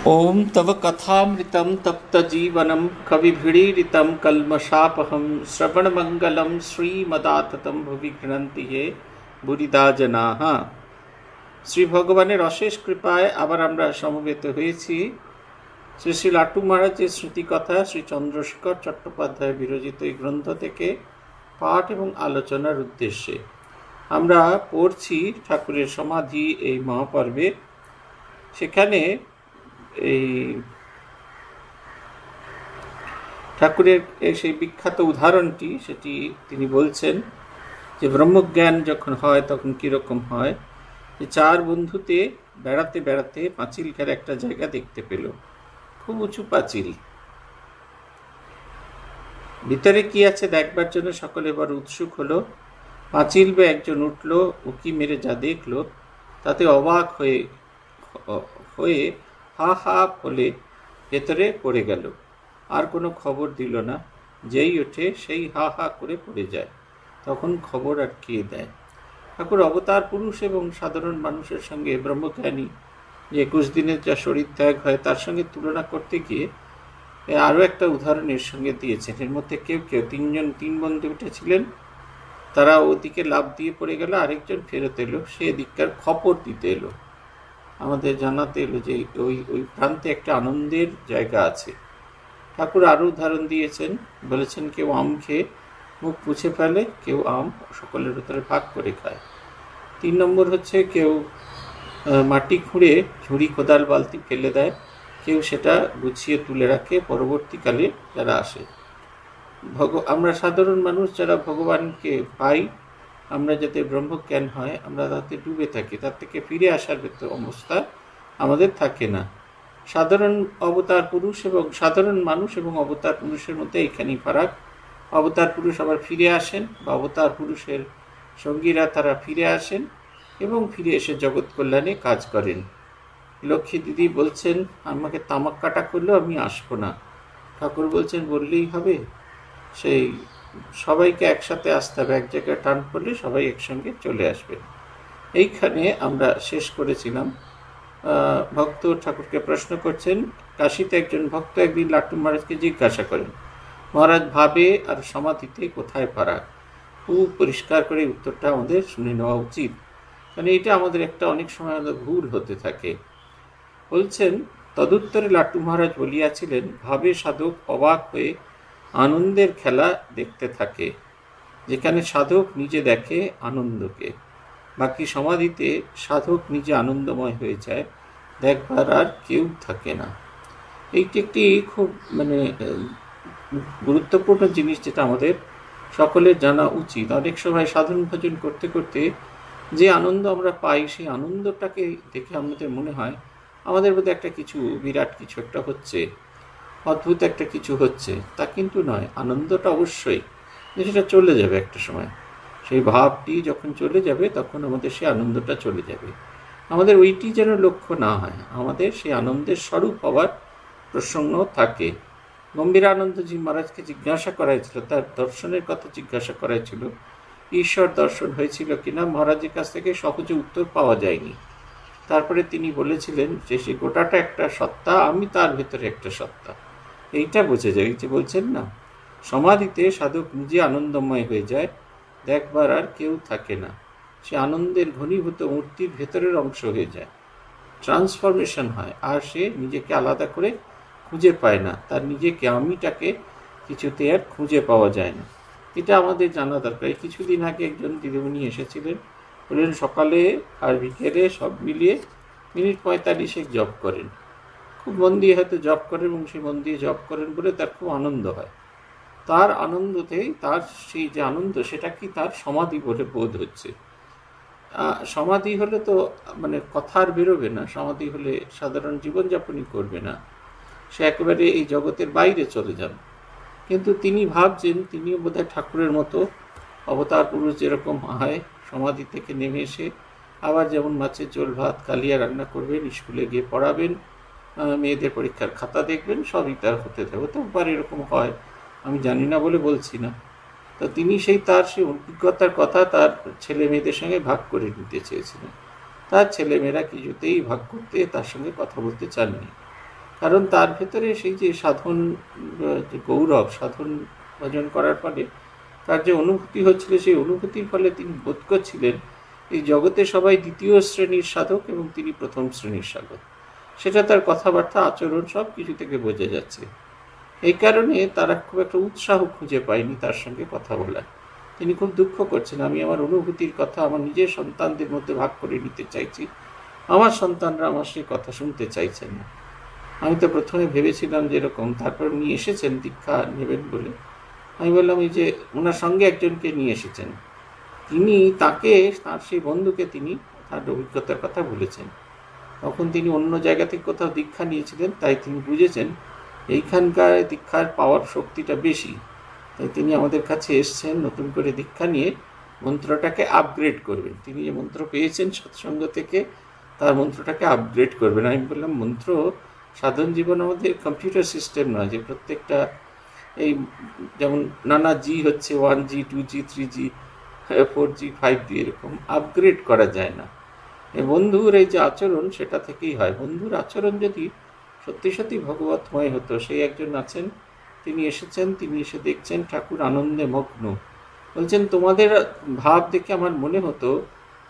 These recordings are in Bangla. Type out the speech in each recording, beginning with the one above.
ओम तव कथामृतं तप्तजीवनं कविभिरीडितं कल्मषापहं श्रवणमङ्गलं श्रीमदाततं भुवि गृह्णन्ति ये बुरिदा जनाः। শ্রী ভগবানের অশেষ কৃপায় আবার আমরা সমবেত হয়েছি শ্রী শ্রী লাট্টু মহারাজের স্মৃতিকথা শ্রী চন্দ্রশেখর চট্টোপাধ্যায় বিরচিত এই গ্রন্থ থেকে পাঠ এবং আলোচনার উদ্দেশ্যে। আমরা পড়ছি ঠাকুরের সমাধি এই মহাপর্বে। সেখানে এই ঠাকুরের সেই বিখ্যাত উদাহরণটি সেটি তিনি বলছেন যে ব্রহ্মজ্ঞান যখন হয় তখন কীরকম হয়। যে চার বন্ধুতে বেড়াতে বেড়াতে পাঁচিল ঘেরা একটা জায়গা দেখতে পেল, খুব উঁচু পাঁচিল। ভিতরে কি আছে দেখবার জন্য সকলে বড় উৎসুক হলো। পাঁচিল বে একজন উঠল, উকি মেরে যা দেখলো তাতে অবাক হয়ে হা হা বলে ভেতরে পড়ে গেল। আর কোনো খবর দিল না। যেই ওঠে সেই হা হা করে পড়ে যায়। তখন খবর আর কে দেয়? ঠাকুর অবতার পুরুষ এবং সাধারণ মানুষের সঙ্গে ব্রহ্মজ্ঞানী যে 21 দিনের যা শরীর ত্যাগ হয় তার সঙ্গে তুলনা করতে গিয়ে আরও একটা উদাহরণের সঙ্গে দিয়েছেন। এর মধ্যে কেউ তিন বন্ধু উঠেছিলেন, তারা ওদিকে লাফ দিয়ে পড়ে গেল, আরেকজন ফেরত এলো, সে এদিককার খবর দিতে এলো, আমাদের জানাতে এলো যে ওই প্রান্তে একটা আনন্দের জায়গা আছে। ঠাকুর আরও উদাহরণ দিয়েছেন, বলেছেন কেউ আম খেয়ে মুখ মুছে ফেলে, কেউ আম সকলের ভেতরে ভাগ করে খায়। 3 নম্বর হচ্ছে কেউ মাটি খুঁড়ে ঝুড়ি কোদাল বালতি ফেলে দেয়, কেউ সেটা গুছিয়ে তুলে রাখে পরবর্তীকালে যারা আসে। আমরা সাধারণ মানুষ যারা ভগবানকে পাই, আমরা যাতে ব্রহ্মজ্ঞান হয় আমরা তাতে ডুবে থাকি, তার থেকে ফিরে আসার অবস্থা আমাদের থাকে না। সাধারণ অবতার পুরুষ এবং সাধারণ মানুষ এবং অবতার পুরুষের মধ্যে এইখানেই ফারাক। অবতার পুরুষ আবার ফিরে আসেন, বা অবতার পুরুষের সঙ্গীরা তারা ফিরে আসেন এবং ফিরে এসে জগৎ কল্যাণে কাজ করেন। লক্ষ্মী দিদি বলছেন আমাকে তামাক কাটা করলেও আমি আসবো না। ঠাকুর বলছেন বললেই হবে? সেই সবাইকে একসাথে আসতে হবে, এক জায়গায় টান পড়লে সবাই একসঙ্গে চলে আসবে। এইখানে আমরা শেষ করেছিলাম। ভক্ত ঠাকুরকে প্রশ্ন করছেন। কাশীতে একজন ভক্ত একদিন লাট্টু মহারাজকে জিজ্ঞাসা করেন, মহারাজ ভাবে আর সমাধিতে কোথায় ফারাক? খুব পরিষ্কার করে উত্তরটা আমাদের শুনে নেওয়া উচিত, কারণ এটা আমাদের একটা অনেক সময় আমাদের ভুল হতে থাকে। বলছেন তদুত্তরে লাট্টু মহারাজ বলিয়াছিলেন, ভাবে সাধক অবাক হয়ে আনন্দের খেলা দেখতে থাকে, যেখানে সাধক নিজে দেখে আনন্দকে। বাকি সমাধিতে সাধক নিজে আনন্দময় হয়ে যায়, দেখবার আর কেউ থাকে না। এইটি একটি খুব গুরুত্বপূর্ণ জিনিস, যেটা আমাদের সকলের জানা উচিত। অনেক সময় সাধন ভজন করতে করতে যে আনন্দ আমরা পাই, সেই আনন্দটাকে দেখে আমাদের মনে হয় আমাদের মধ্যে একটা কিছু বিরাট কিছু একটা হচ্ছে, অদ্ভুত একটা কিছু হচ্ছে। তা কিন্তু নয়। আনন্দটা অবশ্যই, সেটা চলে যাবে একটা সময়। সেই ভাবটি যখন চলে যাবে তখন আমাদের সেই আনন্দটা চলে যাবে। আমাদের ওইটি যেন লক্ষ্য না হয়, আমাদের সেই আনন্দের স্বরূপ হওয়ার প্রসঙ্গ থাকে। গম্ভীরানন্দজি মহারাজকে জিজ্ঞাসা করা হয়েছিল, তার দর্শনের কথা জিজ্ঞাসা করা হয়েছিল, ঈশ্বর দর্শন হয়েছিল কিনা। মহারাজের কাছ থেকে সহজে উত্তর পাওয়া যায়নি। তারপরে তিনি বলেছিলেন যে সে গোটাটা একটা সত্তা, আমি তার ভেতরে একটা সত্তা। এইটা বোঝা যায়। যে বলছেন না, সমাধিতে সাধক নিজে আনন্দময় হয়ে যায়, দেখবার আর কেউ থাকে না। সে আনন্দের ঘনীভূত মূর্তির ভেতরের অংশ হয়ে যায়, ট্রান্সফরমেশন হয়, আর সে নিজেকে আলাদা করে খুঁজে পায় না। তার নিজেকে আমিটাকে কিছুতে আর খুঁজে পাওয়া যায় না। এটা আমাদের জানা দরকার। কিছুদিন আগে একজন দিদিমণি এসেছিলেন, বললেন সকালে আর বিকেলে সব মিলিয়ে মিনিট 45 জব করেন, খুব মন দিয়ে হয়তো জব করেন, এবং সেই মন দিয়ে জব করেন বলে তার খুব আনন্দ হয়। তার আনন্দতেই তার সেই যে আনন্দ, সেটা কি তার সমাধি বলে বোধ হচ্ছে। সমাধি হলে তো কথা আর বেরোবে না, সমাধি হলে সাধারণ জীবনযাপনই করবে না, সে একেবারে এই জগতের বাইরে চলে যান। কিন্তু তিনি ভাবছেন তিনিও বোধহয় ঠাকুরের মতো অবতার পুরুষ যেরকম হয়, সমাধি থেকে নেমে এসে আবার যেমন মাছের ঝোল ভাত কালিয়া রান্না করবেন, স্কুলে গিয়ে পড়াবেন, মেয়েদের পরীক্ষার খাতা দেখবেন, সবই তার হতে থাকে। হতে পারে এরকম হয়, আমি জানি না বলে বলছি না। তো তিনি তার সেই অভিজ্ঞতার কথা তার ছেলে মেয়েদের সঙ্গে ভাগ করে নিতে চেয়েছিলেন। তার ছেলেমেয়েরা কিছুতেই ভাগ করতে, তার সঙ্গে কথা বলতে চাননি। কারণ তার ভেতরে সেই যে সাধন, যে গৌরব, সাধন ভজন করার ফলে তার যে অনুভূতি হচ্ছিল, সেই অনুভূতির ফলে তিনি বোধ করছিলেন এই জগতে সবাই দ্বিতীয় শ্রেণীর সাধক এবং তিনি প্রথম শ্রেণীর সাধক। সেটা তার কথাবার্তা, আচরণ সব কিছু থেকে বোঝা যাচ্ছে। এই কারণে তারা খুব একটা উৎসাহ খুঁজে পায়নি তার সঙ্গে কথা বলার। তিনি খুব দুঃখ করছেন, আমি আমার অনুভূতির কথা আমার নিজের সন্তানদের মধ্যে ভাগ করে নিতে চাইছি, আমার সন্তানরা আমার সেই কথা শুনতে চাইছেন না। আমি তো প্রথমে ভেবেছিলাম যে এরকম, তারপর উনি এসেছেন দীক্ষা নেবেন বলে। আমি বললাম এই যে ওনার সঙ্গে একজনকে নিয়ে এসেছেন, তিনি তাকে, তার সেই বন্ধুকে তিনি তার অভিজ্ঞতার কথা বলেছেন। তখন তিনি অন্য জায়গা থেকে কোথাও দীক্ষা নিয়েছিলেন, তাই তিনি বুঝেছেন এইখানকার দীক্ষার পাওয়ার শক্তিটা বেশি। তাই তিনি আমাদের কাছে এসছেন নতুন করে দীক্ষা নিয়ে মন্ত্রটাকে আপগ্রেড করবেন। তিনি যে মন্ত্র পেয়েছেন সৎসঙ্গ থেকে, তার মন্ত্রটাকে আপগ্রেড করবেন। আমি বললাম মন্ত্র সাধন জীবন আমাদের কম্পিউটার সিস্টেম নয় যে প্রত্যেকটা এই যেমন নানা জি হচ্ছে 1G 2G 3G 4G 5G এরকম আপগ্রেড করা যায় না। বন্ধুর এই যে আচরণ সেটা থেকেই হয়। বন্ধুর আচরণ যদি সত্যি সত্যি ভগবতময় হতো, সেই একজন আছেন, তিনি এসেছেন, তিনি এসে দেখছেন ঠাকুর আনন্দে মগ্ন। বলছেন তোমাদের ভাব দেখে আমার মনে হতো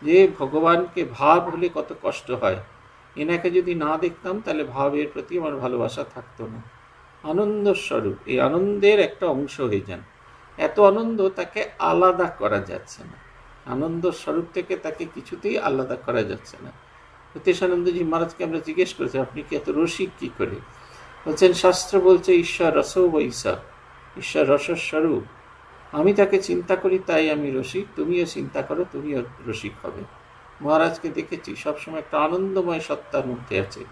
যে ভগবানকে ভাব হলে কত কষ্ট হয়, এনাকে যদি না দেখতাম তাহলে ভাবের প্রতি আমার ভালোবাসা থাকতো না। আনন্দ স্বরূপ, এই আনন্দের একটা অংশ হয়ে যান। এত আনন্দ তাকে আলাদা করা যাচ্ছে না, আনন্দ স্বরূপ থেকে তাকে কিছুতেই আলাদা করা যাচ্ছে না। সতীশানন্দজি মহারাজকে আমরা জিজ্ঞেস করেছি আপনি কি এত রসিক কি করে? বলছেন শাস্ত্র বলছে ঈশ্বর রস বৈসা, ঈশ্বর রসস্বরূপ। আমি তাকে চিন্তা করি তাই আমি রসিক, তুমিও চিন্তা করো তুমিও রসিক হবে। মহারাজকে দেখেছি সবসময় একটা আনন্দময় সত্তার মধ্যে আছে,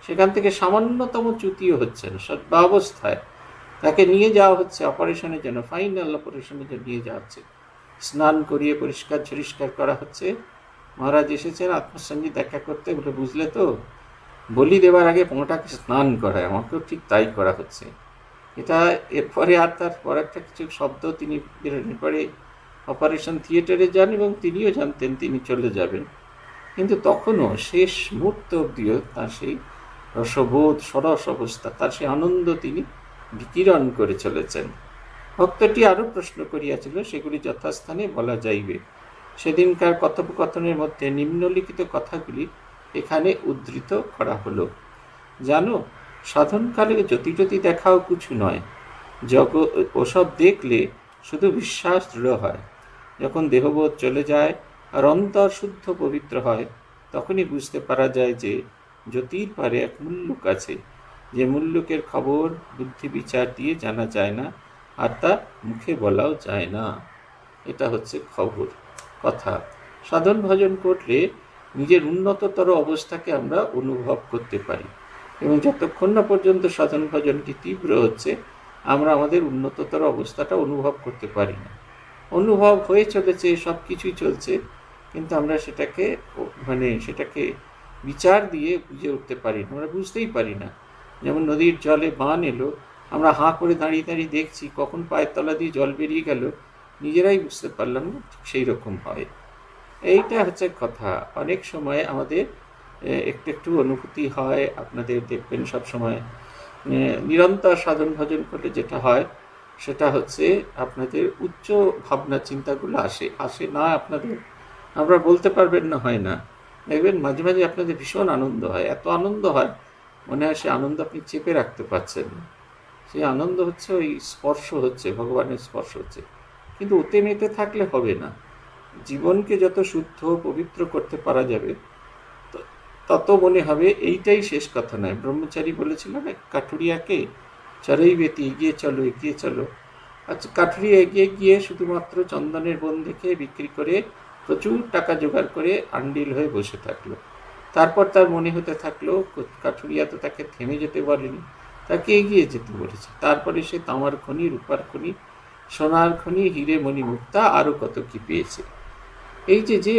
সেখান থেকে সামান্যতম চ্যুতিও হচ্ছে না। সর্বাবস্থায় তাকে নিয়ে যাওয়া হচ্ছে অপারেশনের জন্য, ফাইনাল অপারেশনের জন্য নিয়ে যাওয়া হচ্ছে, স্নান করিয়ে পরিষ্কার ঝরিষ্কার করা হচ্ছে। মহারাজ এসেছেন আত্মার সঙ্গে দেখা করতে, বলে বুঝলে তো বলি দেওয়ার আগে পোঁটাকে স্নান করায়, আমাকেও ঠিক তাই করা হচ্ছে। এটা এরপরে আর তারপর একটা কিছু শব্দ তিনি বেরোনোর পরে অপারেশন থিয়েটারে যান এবং তিনিও জানতেন তিনি চলে যাবেন, কিন্তু তখনও শেষ মুহূর্ত অবধিও তার সেই রসবোধ, সরস অবস্থা, তার সেই আনন্দ তিনি বিকিরণ করে চলেছেন। ভক্তটি আরও প্রশ্ন করিয়াছিল, সেগুলি যথাস্থানে বলা যাইবে। সেদিনকার কথোপকথনের মধ্যে নিম্নলিখিত কথাগুলি এখানে উদ্ধৃত করা হলো। জানো, সাধনকালে জ্যোতি দেখাও কিছু নয়, ওসব দেখলে শুধু বিশ্বাস দৃঢ় হয়। যখন দেহবোধ চলে যায় আর অন্তর শুদ্ধ পবিত্র হয়, তখনই বুঝতে পারা যায় যে জ্যোতির পারে এক মুল্লুক আছে, যে মুল্লুকের খবর বুদ্ধি বিচার দিয়ে জানা যায় না, আর তা মুখে বলাও যায় না। এটা হচ্ছে খবর, কথা। সাধন ভজন করলে নিজের উন্নততর অবস্থাকে আমরা অনুভব করতে পারি, এবং যতক্ষণ না পর্যন্ত সাধন ভজনটি তীব্র হচ্ছে আমরা আমাদের উন্নততর অবস্থাটা অনুভব করতে পারি না। অনুভব হয়ে চলেছে, সব কিছুই চলছে, কিন্তু আমরা সেটাকে বিচার দিয়ে বুঝে উঠতে পারি না, আমরা বুঝতেই পারি না। যেমন নদীর জলে বান এলো, আমরা হাঁ করে দাঁড়িয়ে দাঁড়িয়ে দেখছি, কখন পায়ের তলা দিয়ে জল বেরিয়ে গেল নিজেরাই বুঝতে পারলাম না, ঠিক সেই রকম হয়। এইটা হচ্ছে কথা। অনেক সময় আমাদের একটু একটু অনুভূতি হয়, আপনাদের দেখবেন সব সময় নিরন্তর সাধন ভজন করলে যেটা হয় সেটা হচ্ছে আপনাদের উচ্চ ভাবনা চিন্তাগুলো আসে না আপনাদের, আমরা বলতে পারবেন না, হয় না। দেখবেন মাঝে মাঝে আপনাদের ভীষণ আনন্দ হয়, এত আনন্দ হয় মনে হয় সে আনন্দ আপনি চেপে রাখতে পারছেন না। সেই আনন্দ হচ্ছে ওই স্পর্শ হচ্ছে, ভগবানের স্পর্শ হচ্ছে। কিন্তু ওতে মেতে থাকলে হবে না। জীবনকে যত শুদ্ধ পবিত্র করতে পারা যাবে তত মনে হবে এইটাই শেষ কথা নয়। ব্রহ্মচারী বলেছিল না কাঠুরিয়াকে, চড়াই বেতি এগিয়ে চলো এগিয়ে চলো। আচ্ছা, কাঠুরিয়া এগিয়ে গিয়ে শুধুমাত্র চন্দনের বন দেখে বিক্রি করে প্রচুর টাকা জোগাড় করে আন্ডিল হয়ে বসে থাকলো। তারপর তার মনে হতে থাকলো কাঠুরিয়া তো তাকে থেমে যেতে বলেনি, তাকে এগিয়ে যেতে বলেছে। তারপরে সে তামার খনি, রূপার খনি, সোনার খনি, হিরে মণি মুক্তা, আরও কত কি পেয়েছে। এই যে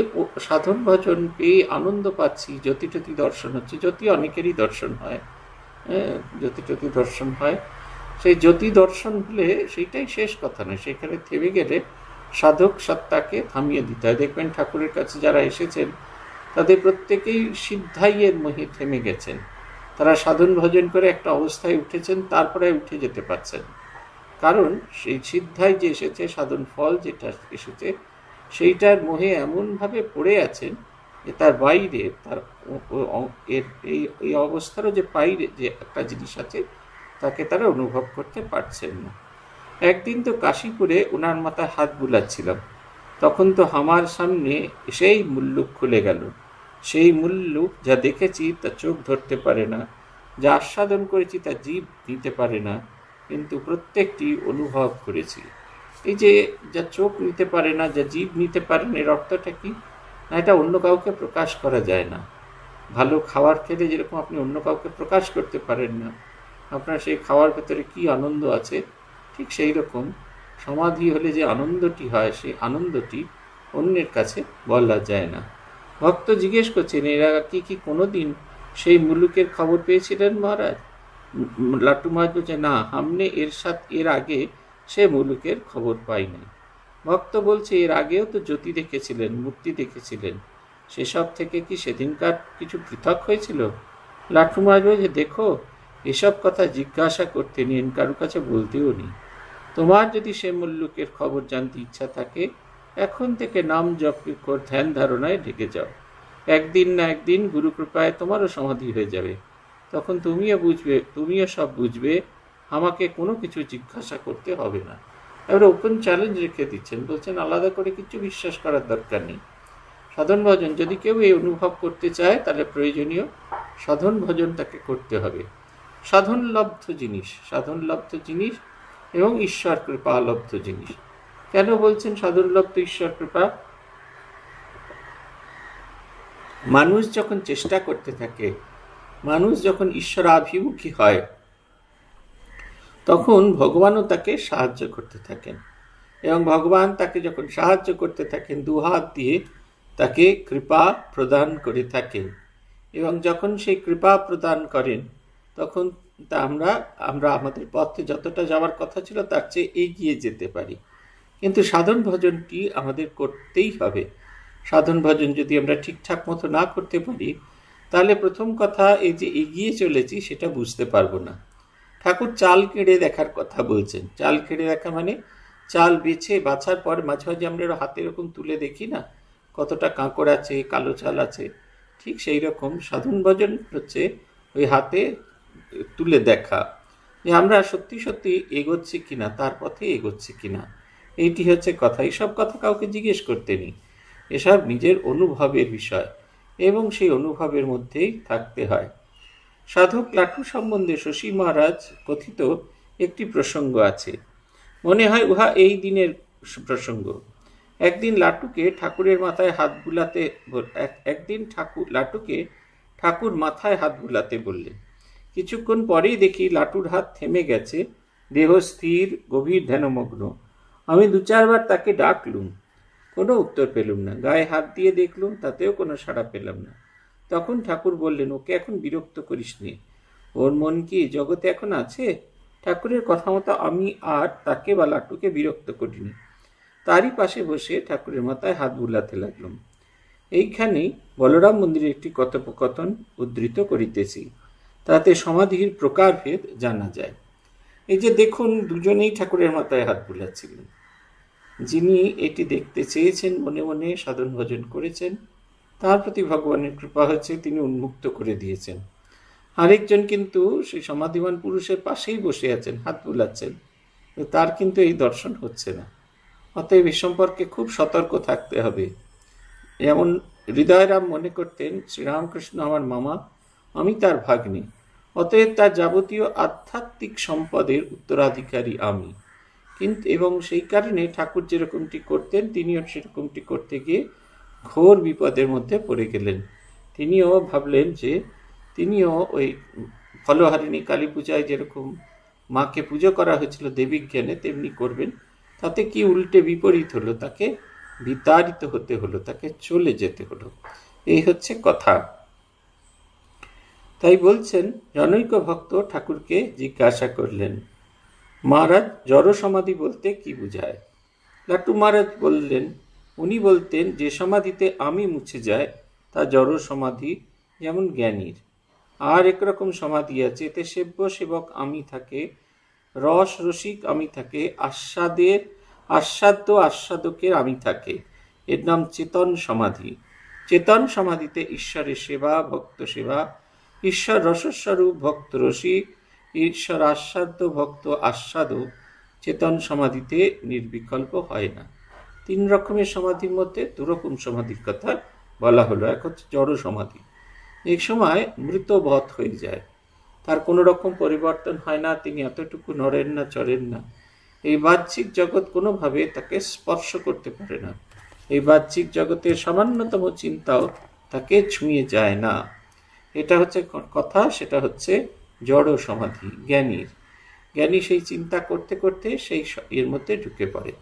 সাধন ভজন পেয়ে আনন্দ পাচ্ছি, জ্যোতি দর্শন হচ্ছে, জ্যোতি অনেকেরই দর্শন হয়, জ্যোতি দর্শন হয়। সেই জ্যোতি দর্শন হলে সেইটাই শেষ কথা নয়, সেখানে থেমে গেলে সাধক সত্তাকে থামিয়ে দিতে হয়। দেখবেন ঠাকুরের কাছে যারা এসেছেন তাদের প্রত্যেকেই সিদ্ধাইয়ের মোহে থেমে গেছেন, তারা সাধন ভজন করে একটা অবস্থায় উঠেছেন, তারপরে উঠে যেতে পারছেন। কারণ সেই সিদ্ধায় যে এসেছে, সাধন ফল যেটা এসেছে, সেইটার মোহে এমনভাবে পড়ে আছেন যে তার বাইরে, তার এই অবস্থারও যে বাইরে যে একটা জিনিস আছে, তাকে তারা অনুভব করতে পারছেন না। একদিন তো কাশীপুরে ওনার মাথায় হাত বুলাচ্ছিলাম, তখন তো আমার সামনে সেই মুল্লুক খুলে গেল। সেই মুল্লুক যা দেখেছি তা চোখ ধরতে পারে না, যা আস্বাদন করেছি তা জিভ দিতে পারে না, কিন্তু প্রত্যেকটি অনুভব করেছি। এই যে যা চোখ নিতে পারে না, যা জিভ নিতে পারে না, এর অর্থটা কি না, এটা অন্য কাউকে প্রকাশ করা যায় না। ভালো খাবার খেলে যেরকম আপনি অন্য কাউকে প্রকাশ করতে পারেন না আপনার সেই খাওয়ার ভেতরে কি আনন্দ আছে, ঠিক সেই রকম সমাধি হলে যে আনন্দটি হয়, সেই আনন্দটি অন্যের কাছে বলা যায় না। ভক্ত জিজ্ঞেস করছেন, এরা কি কোনোদিন সেই মুলুকের খবর পেয়েছিলেন মহারাজ? লাট্টু মহারাজ বলছে, না, हमने এর আগে সে মুলুকের খবর পাই নাই। ভক্ত বলছে, এর আগেও তো জ্যোতি দেখেছিলেন, মূর্তি দেখেছিলেন, সেসব থেকে কি সেদিনকার কিছু পৃথক হয়েছিল? লাট্টু মহারাজ বলছে, দেখো, এসব কথা জিজ্ঞাসা করতে নিন, কারো কাছে বলতেও নি। তোমার যদি সে মুল্লুকের খবর জানতে ইচ্ছা থাকে, এখন থেকে নাম জপ কর, ধ্যান ধারণায় ঢেকে যাও। একদিন না একদিন গুরু কৃপায় তোমারও সমাধি হয়ে যাবে, তখন তুমিও সব বুঝবে, আমাকে কোনো কিছু জিজ্ঞাসা করতে হবে না। এবারে ওপেন চ্যালেঞ্জ রেখে দিচ্ছেন, বলছেন আলাদা করে কিছু বিশ্বাস করার দরকার নেই। সাধন ভজন যদি কেউ এই অনুভব করতে চায়, তাহলে প্রয়োজনীয় সাধন ভজন তাকে করতে হবে। সাধনলব্ধ জিনিস এবং ঈশ্বর কৃপা লব্ধ জিনিস। কেন বলছেন সাধনলব্ধ ঈশ্বর কৃপা? মানুষ যখন চেষ্টা করতে থাকে, মানুষ যখন ঈশ্বরাভিমুখী হয়, তখন ভগবানও তাকে সাহায্য করতে থাকেন, এবং ভগবান তাকে যখন সাহায্য করতে থাকেন, দুহাত দিয়ে তাকে কৃপা প্রদান করে থাকেন, এবং যখন সেই কৃপা প্রদান করেন, তখন তা আমরা আমাদের পথে যতটা যাওয়ার কথা ছিল তার চেয়ে এগিয়ে যেতে পারি। কিন্তু সাধন ভজনটি আমাদের করতেই হবে। সাধন ভজন যদি আমরা ঠিকঠাক মতো না করতে পারি, তাহলে প্রথম কথা, এই যে এগিয়ে চলেছি সেটা বুঝতে পারবো না। ঠাকুর চাল কেড়ে দেখার কথা বলছেন। চাল কেড়ে দেখা মানে চাল বাছার পর মাঝে মাঝে আমরা হাতে এরকম তুলে দেখি না, কতটা কাঁকড় আছে, কালো চাল আছে। ঠিক সেই রকম সাধন ভজন হচ্ছে ওই হাতে তুলে দেখা, যে আমরা সত্যি সত্যি এগোচ্ছি কিনা, তার পথে এগোচ্ছি কিনা। এইটি হচ্ছে কথা। এইসব কথা কাউকে জিজ্ঞেস করতে নেই, এসব নিজের অনুভবের বিষয়, এবং সেই অনুভবের মধ্যেই থাকতে হয়। সাধক লাটু সম্বন্ধে শশী মহারাজ কথিত একটি প্রসঙ্গ আছে, মনে হয় উহা এই দিনের প্রসঙ্গ। একদিন লাটুকে ঠাকুরের মাথায় হাত বুলাতে ঠাকুর মাথায় হাত বুলাতে বললেন। কিছুক্ষণ পরেই দেখি লাটুর হাত থেমে গেছে, দেহ স্থির, গভীর ধ্যানমগ্ন। আমি 2-4 বার তাকে ডাকলুম, কোনো উত্তর পেলুম না। গায়ে হাত দিয়ে দেখলুম, তাতেও কোনো সাড়া পেলাম না। তখন ঠাকুর বললেন, ওকে এখন বিরক্ত করিস নে, ওর মন কি জগতে এখন আছে? ঠাকুরের কথা মতো আমি আর তাকে বা লাটুকে বিরক্ত করিনি। তারই পাশে বসে ঠাকুরের মাথায় হাত বুলাতে লাগলাম। এইখানেই বলরাম মন্দিরের একটি কথোপকথন উদ্ধৃত করিতেছি, তাতে সমাধির প্রকারভেদ জানা যায়। এই যে দেখুন, দুজনেই ঠাকুরের মাথায় হাত বুলাচ্ছিলেন। যিনি এটি দেখতে চেয়েছেন, মনে মনে সাধন ভজন করেছেন, তার প্রতি ভগবানের কৃপা হচ্ছে, তিনি উন্মুক্ত করে দিয়েছেন। আরেকজন কিন্তু সেই সমাধিমান পুরুষের পাশেই বসে আছেন, হাত বুলাচ্ছেন, তার কিন্তু এই দর্শন হচ্ছে না। অতএব এ সম্পর্কে খুব সতর্ক থাকতে হবে। যেমন হৃদয়রাম মনে করতেন, শ্রীরামকৃষ্ণ আমার মামা, আমি তার ভাগ্নে, অতএব তার যাবতীয় আধ্যাত্মিক সম্পদের উত্তরাধিকারী আমি। কিন্তু এবং সেই কারণে ঠাকুর যেরকমটি করতেন, তিনিও সেরকমটি করতে গিয়ে ঘোর বিপদের মধ্যে পড়ে গেলেন। তিনিও ভাবলেন যে তিনিও ওই ফলহারিণী কালী পূজায় যেরকম মাকে পুজো করা হয়েছিল দেবীজ্ঞানে, তেমনি করবেন। তাতে কি উল্টে বিপরীত হলো, তাকে বিতাড়িত হতে হলো, তাকে চলে যেতে হলো। এই হচ্ছে কথা। তাই বলছেন, জনৈক ভক্ত ঠাকুরকে জিজ্ঞাসা করলেন, মহারাজ, জড় সমাধি বলতে কি বুঝায়? লাট্টু মহারাজ বললেন, উনি বলতেন, যে সমাধিতে আমি মুছে যায় তা জড় সমাধি, যেমন জ্ঞানীর। আর একরকম সমাধি আছে, এতে সেব্য সেবক আমি থাকে, রস রসিক আমি থাকে, আস্বাদ্য আস্বাদকের আমি থাকে। এর নাম চেতন সমাধি। চেতন সমাধিতে ঈশ্বরের সেবা, ভক্ত সেবা, ঈশ্বর রসস্বরূপ, ভক্ত রসিক, ঈশ্বর আস্বাদ্য, ভক্ত আস্বাদক। চেতন সমাধিতে নির্বিকল্প হয় না। 3 রকমের সমাধির মধ্যে 2 রকম সমাধির কথা বলা হলো। এক হচ্ছে জড় সমাধি, এক সময় মৃতবৎ হয়ে যায়, তার কোনো রকম পরিবর্তন হয় না, তিনি এতটুকু নড়েন না, চড়েন না, এই বাহ্যিক জগৎ কোনোভাবে তাকে স্পর্শ করতে পারে না, এই বাহ্যিক জগতের সামান্যতম চিন্তাও তাকে ছুঁয়ে যায় না। এটা হচ্ছে কথা, সেটা হচ্ছে জড় সমাধি জ্ঞানীর। জ্ঞানী সেই চিন্তা করতে করতে সেই এর মধ্যে ঢুকে পড়ে।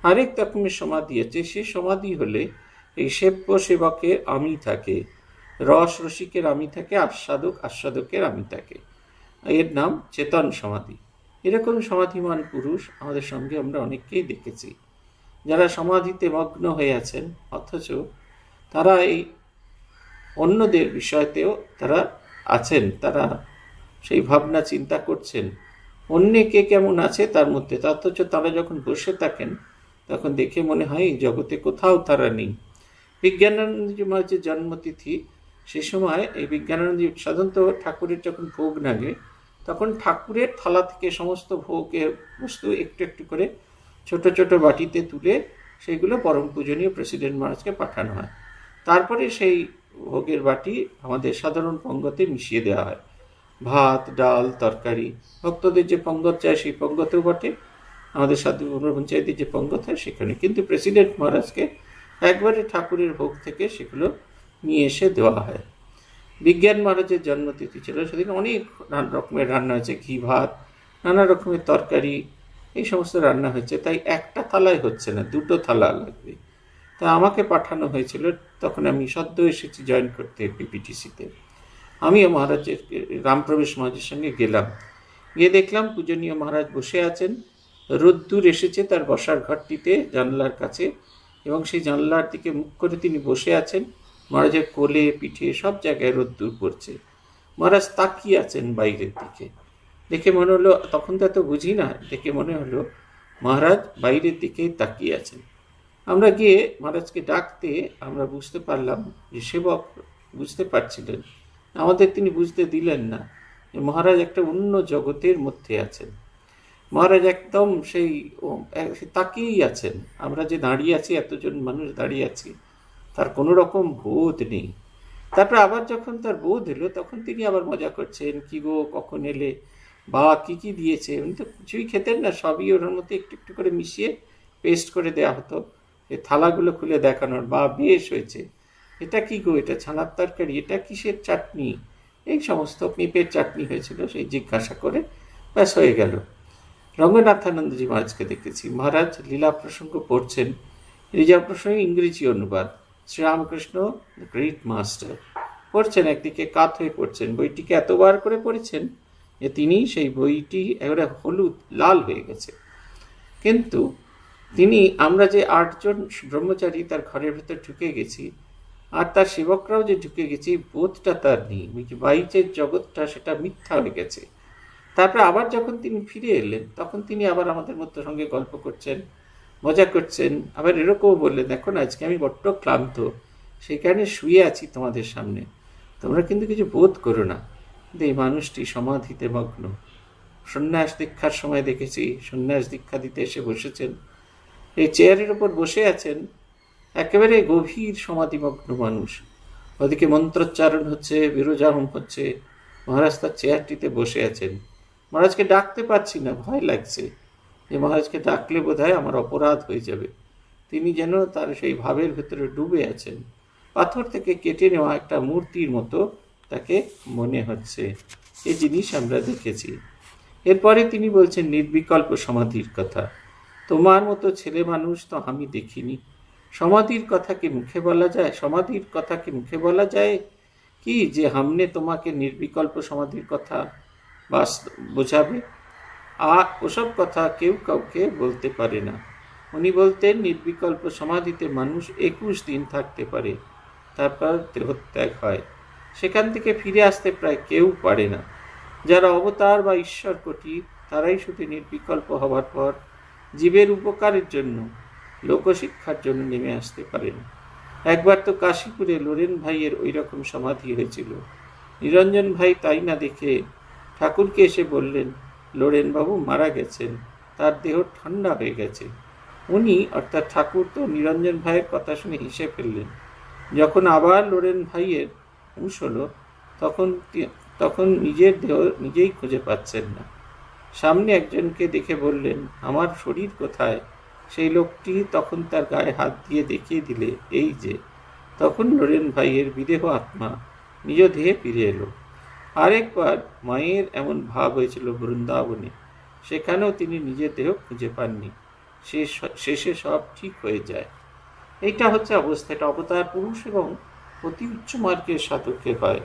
আরেক রকমের সমাধি আছে, সে সমাধি হলে এই সেব্য সেবকের আমি থাকে, রস রসিকের আমি থাকে, আস্বাদক আস্বাদকের আমি থাকে। এর নাম চেতন সমাধি। এরকম সমাধিমান পুরুষ আমাদের সঙ্গে আমরা অনেককেই দেখেছি, যারা সমাধিতে মগ্ন হয়ে আছেন, অথচ তারা এই অন্যদের বিষয়তেও তারা আছেন, তারা সেই ভাবনা চিন্তা করছেন অন্যে কে কেমন আছে তার মধ্যে, অথচ তারা যখন বসে থাকেন তখন দেখে মনে হয় এই জগতে কোথাও তারা নেই। বিজ্ঞানানন্দজি মহারাজের জন্মতিথি, সে সময় এই বিজ্ঞানানন্দজি সাধারণত ঠাকুরের যখন ভোগ লাগে তখন ঠাকুরের থালা থেকে সমস্ত ভোগের বস্তু একটু একটু করে ছোট ছোট বাটিতে তুলে সেইগুলো পরম পূজনীয় প্রেসিডেন্ট মহারাজকে পাঠানো হয়। তারপরে সেই ভোগের বাটি আমাদের সাধারণ পঙ্গতে মিশিয়ে দেওয়া হয়, ভাত ডাল তরকারি। ভক্তদের যে পঙ্গত চায় সেই পঙ্গতেও বটে, আমাদের সাধু পঞ্চায়েতের যে পঙ্গত হয় সেখানে। কিন্তু প্রেসিডেন্ট মহারাজকে একবারে ঠাকুরের ভোগ থেকে সেগুলো নিয়ে এসে দেওয়া হয়। বিজ্ঞান মহারাজের জন্মতিথি ছিল, সেদিন অনেক রকমের রান্না হয়েছে, ঘি ভাত, নানা রকমের তরকারি, এই সমস্ত রান্না হয়েছে। তাই একটা থালায় হচ্ছে না, 2টো থালা লাগবে। তা আমাকে পাঠানো হয়েছিল, তখন আমি সদ্য এসেছি জয়েন করতে পিপিটিসিতে। আমিও মহারাজের রামপ্রবেশ মহারাজের সঙ্গে গেলাম, গিয়ে দেখলাম পূজনীয় মহারাজ বসে আছেন, রোদ্দুর এসেছে তার বসার ঘরটিতে জানলার কাছে, এবং সেই জানলার দিকে মুখ করে তিনি বসে আছেন। মহারাজের কোলে পিঠে সব জায়গায় রোদ্দুর পড়ছে, মহারাজ তাকিয়ে আছেন বাইরের দিকে। দেখে মনে হলো, তখন তো এত বুঝি না, দেখে মনে হলো মহারাজ বাইরের দিকেই তাকিয়ে আছেন। আমরা গিয়ে মহারাজকে ডাকতে আমরা বুঝতে পারলাম যে সেবক বুঝতে পারছিলেন, আমাদের তিনি বুঝতে দিলেন না যে মহারাজ একটা অন্য জগতের মধ্যে আছেন। মহারাজ একদম সেই তাকিয়েই আছেন। আমরা যে দাঁড়িয়ে আছি, এতজন মানুষ দাঁড়িয়ে আছি, তার কোনো রকম বোধ নেই। তারপর আবার যখন তার বোধ এলো তখন তিনি আবার মজা করছেন, কি গো কখন এলে, বা কি কি দিয়েছে। উনি তো কিছুই খেতেন না, সবই ওর মধ্যে একটু একটু করে মিশিয়ে পেস্ট করে দেওয়া হতো। এই থালাগুলো খুলে দেখানোর, বা বেশ হয়েছে, এটা কি গো, এটা ছানার তরকারি, এটা কিসের চাটনি, এই সমস্ত পেঁপের চাটনি হয়েছিল, সেই জিজ্ঞাসা করে ব্যাস হয়ে গেল। রঙ্গনাথানন্দজি মহারাজকে দেখেছি, মহারাজ লীলা প্রসঙ্গ পড়ছেন, লীলা প্রসঙ্গে ইংরেজি অনুবাদ, শ্রীরামকৃষ্ণ গ্রেট মাস্টার পড়ছেন, একদিকে কাত হয়ে পড়ছেন, বইটিকে এতবার করে পড়েছেন যে তিনি সেই বইটি একেবারে হলুদ লাল হয়ে গেছে। কিন্তু তিনি, আমরা যে 8 জন ব্রহ্মচারী তার ঘরের ভেতর ঢুকে গেছি, আর তার সেবকরাও যে ঢুকে গেছি, বোধটা তার নেই, বাইরের জগৎটা সেটা মিথ্যা হয়ে গেছে। তারপরে আবার যখন তিনি ফিরে এলেন তখন তিনি আবার আমাদের মধ্যে সঙ্গে গল্প করছেন, মজা করছেন। আবার এরকমও বললেন, দেখো না আজকে আমি বড্ড ক্লান্ত, সেই কারণে শুয়ে আছি তোমাদের সামনে, তোমরা কিন্তু কিছু বোধ করো না। কিন্তু এই মানুষটি সমাধিতে মগ্ন। সন্ন্যাস দীক্ষার সময় দেখেছি, সন্ন্যাস দীক্ষা দিতে এসে বসেছেন, এই চেয়ারের ওপর বসে আছেন, একেবারে গভীর সমাধিমগ্ন মানুষ। ওদিকে মন্ত্রোচ্চারণ হচ্ছে, বিরোজাহম হচ্ছে, মহারাজ তার চেয়ারটিতে বসে আছেন। মহারাজকে ডাকতে পারছি না, ভয় লাগছে যে মহারাজকে ডাকলে বোধহয় আমার অপরাধ হয়ে যাবে। তিনি যেন তার সেই ভাবের ভেতরে ডুবে আছেন, পাথর থেকে কেটে নেওয়া একটা মূর্তির মতো তাকে মনে হচ্ছে। এই জিনিস আমরা দেখেছি। এরপরে তিনি বলছেন নির্বিকল্প সমাধির কথা। তোমার মতো ছেলে মানুষ তো আমি দেখিনি। সমাধির কথা কি মুখে বলা যায়? সমাধির কথা কি মুখে বলা যায় কি যে হামনে তোমাকে নির্বিকল্প সমাধির কথা বোঝাবে? আর ওসব কথা কেউ কাউকে বলতে পারে না। উনি বলতেন নির্বিকল্প সমাধিতে মানুষ 21 দিন থাকতে পারে, তারপর দেহত্যাগ হয়। সেখান থেকে ফিরে আসতে প্রায় কেউ পারে না। যারা অবতার বা ঈশ্বর কোটি, তারাই শুধু নির্বিকল্প হবার পর জীবের উপকারের জন্য, লোকশিক্ষার জন্য নেমে আসতে পারেন। একবার তো কাশীপুরে লোরেন ভাইয়ের ওই রকম সমাধি হয়েছিল। নিরঞ্জন ভাই তাই না দেখে ঠাকুরকে এসে বললেন, লোরেন বাবু মারা গেছেন, তার দেহ ঠান্ডা হয়ে গেছে। উনি অর্থাৎ ঠাকুর তো নিরঞ্জন ভাইয়ের কথা শুনে হেসে ফেললেন। যখন আবার লোরেন ভাইয়ের হুঁশ হলো, তখন নিজের দেহ নিজেই খুঁজে পাচ্ছেন না। সামনে একজনকে দেখে বললেন, আমার শরীর কোথায়? সেই লোকটি তখন তার গায়ে হাত দিয়ে দেখিয়ে দিলে, এই যে। তখন লোরেন ভাইয়ের বিদেহ আত্মা নিজ দেহে ফিরে এলো। আরেকবার মায়ের এমন ভাব হয়েছিল বৃন্দাবনে, সেখানেও তিনি নিজের দেহ খুঁজে পাননি। শেষে সব ঠিক হয়ে যায়। এইটা হচ্ছে অবস্থা। এটা অবতার পুরুষ এবং অতি উচ্চ মার্গের সাধকের হয়।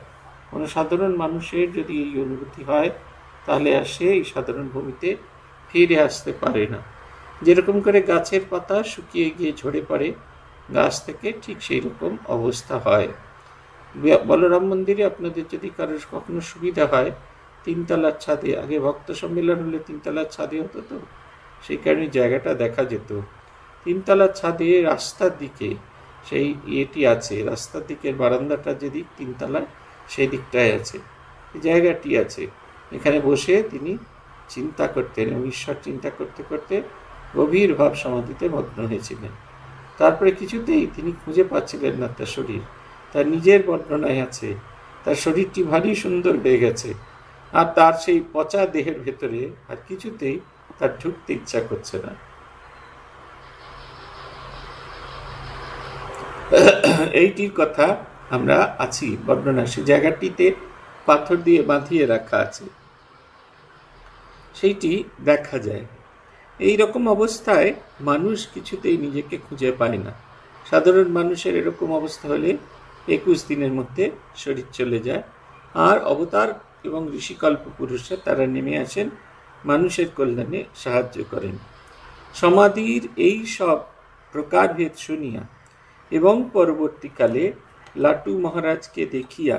কোনো সাধারণ মানুষের যদি এই অনুভূতি হয়, তাহলে আর সে এই সাধারণ ভূমিতে ফিরে আসতে পারে না। যেরকম করে গাছের পাতা শুকিয়ে গিয়ে ঝরে পড়ে গাছ থেকে, ঠিক সেই রকম অবস্থা হয়। বলরাম মন্দিরে আপনাদের যদি কারোর কখনো সুবিধা হয়, 3 তলার ছাদে, আগে ভক্ত সম্মেলন হলে 3 তলার ছাদে হতো, তো সেই কারণে জায়গাটা দেখা যেত। 3 তলার ছাদে রাস্তার দিকে সেই ইয়েটি আছে, রাস্তার দিকের বারান্দাটা যেদিক 3 তলায়, সেই দিকটায় আছে, জায়গাটি আছে। এখানে বসে তিনি চিন্তা করতেন এবং ঈশ্বর চিন্তা করতে করতে গভীর ভাব সমাধিতে মগ্ন হয়েছিলেন। তারপরে কিছুতেই তিনি খুঁজে পাচ্ছিলেন না তার শরীর। তার নিজের বর্ণনায় আছে, তার শরীরটি ভারী সুন্দর হয়ে গেছে, আর তার সেই পচা দেহের ভেতরে আর কিছুতেই তার ঢুকতে ইচ্ছা করছে না। এইটির কথা আমরা আছি বর্ণনা, সে জায়গাটিতে পাথর দিয়ে বাঁধিয়ে রাখা আছে, সেইটি দেখা যায়। এই রকম অবস্থায় মানুষ কিছুতেই নিজেকে খুঁজে পায় না। সাধারণ মানুষের এরকম অবস্থা হলে 21 দিনের মধ্যে শরীর চলে যায়। আর অবতার এবং ঋষিকল্প পুরুষরা তারা নেমে আসেন, মানুষের কল্যাণে সাহায্য করেন। সমাধির এই সব প্রকারভেদ শুনিয়া এবং পরবর্তীকালে লাটু মহারাজকে দেখিয়া,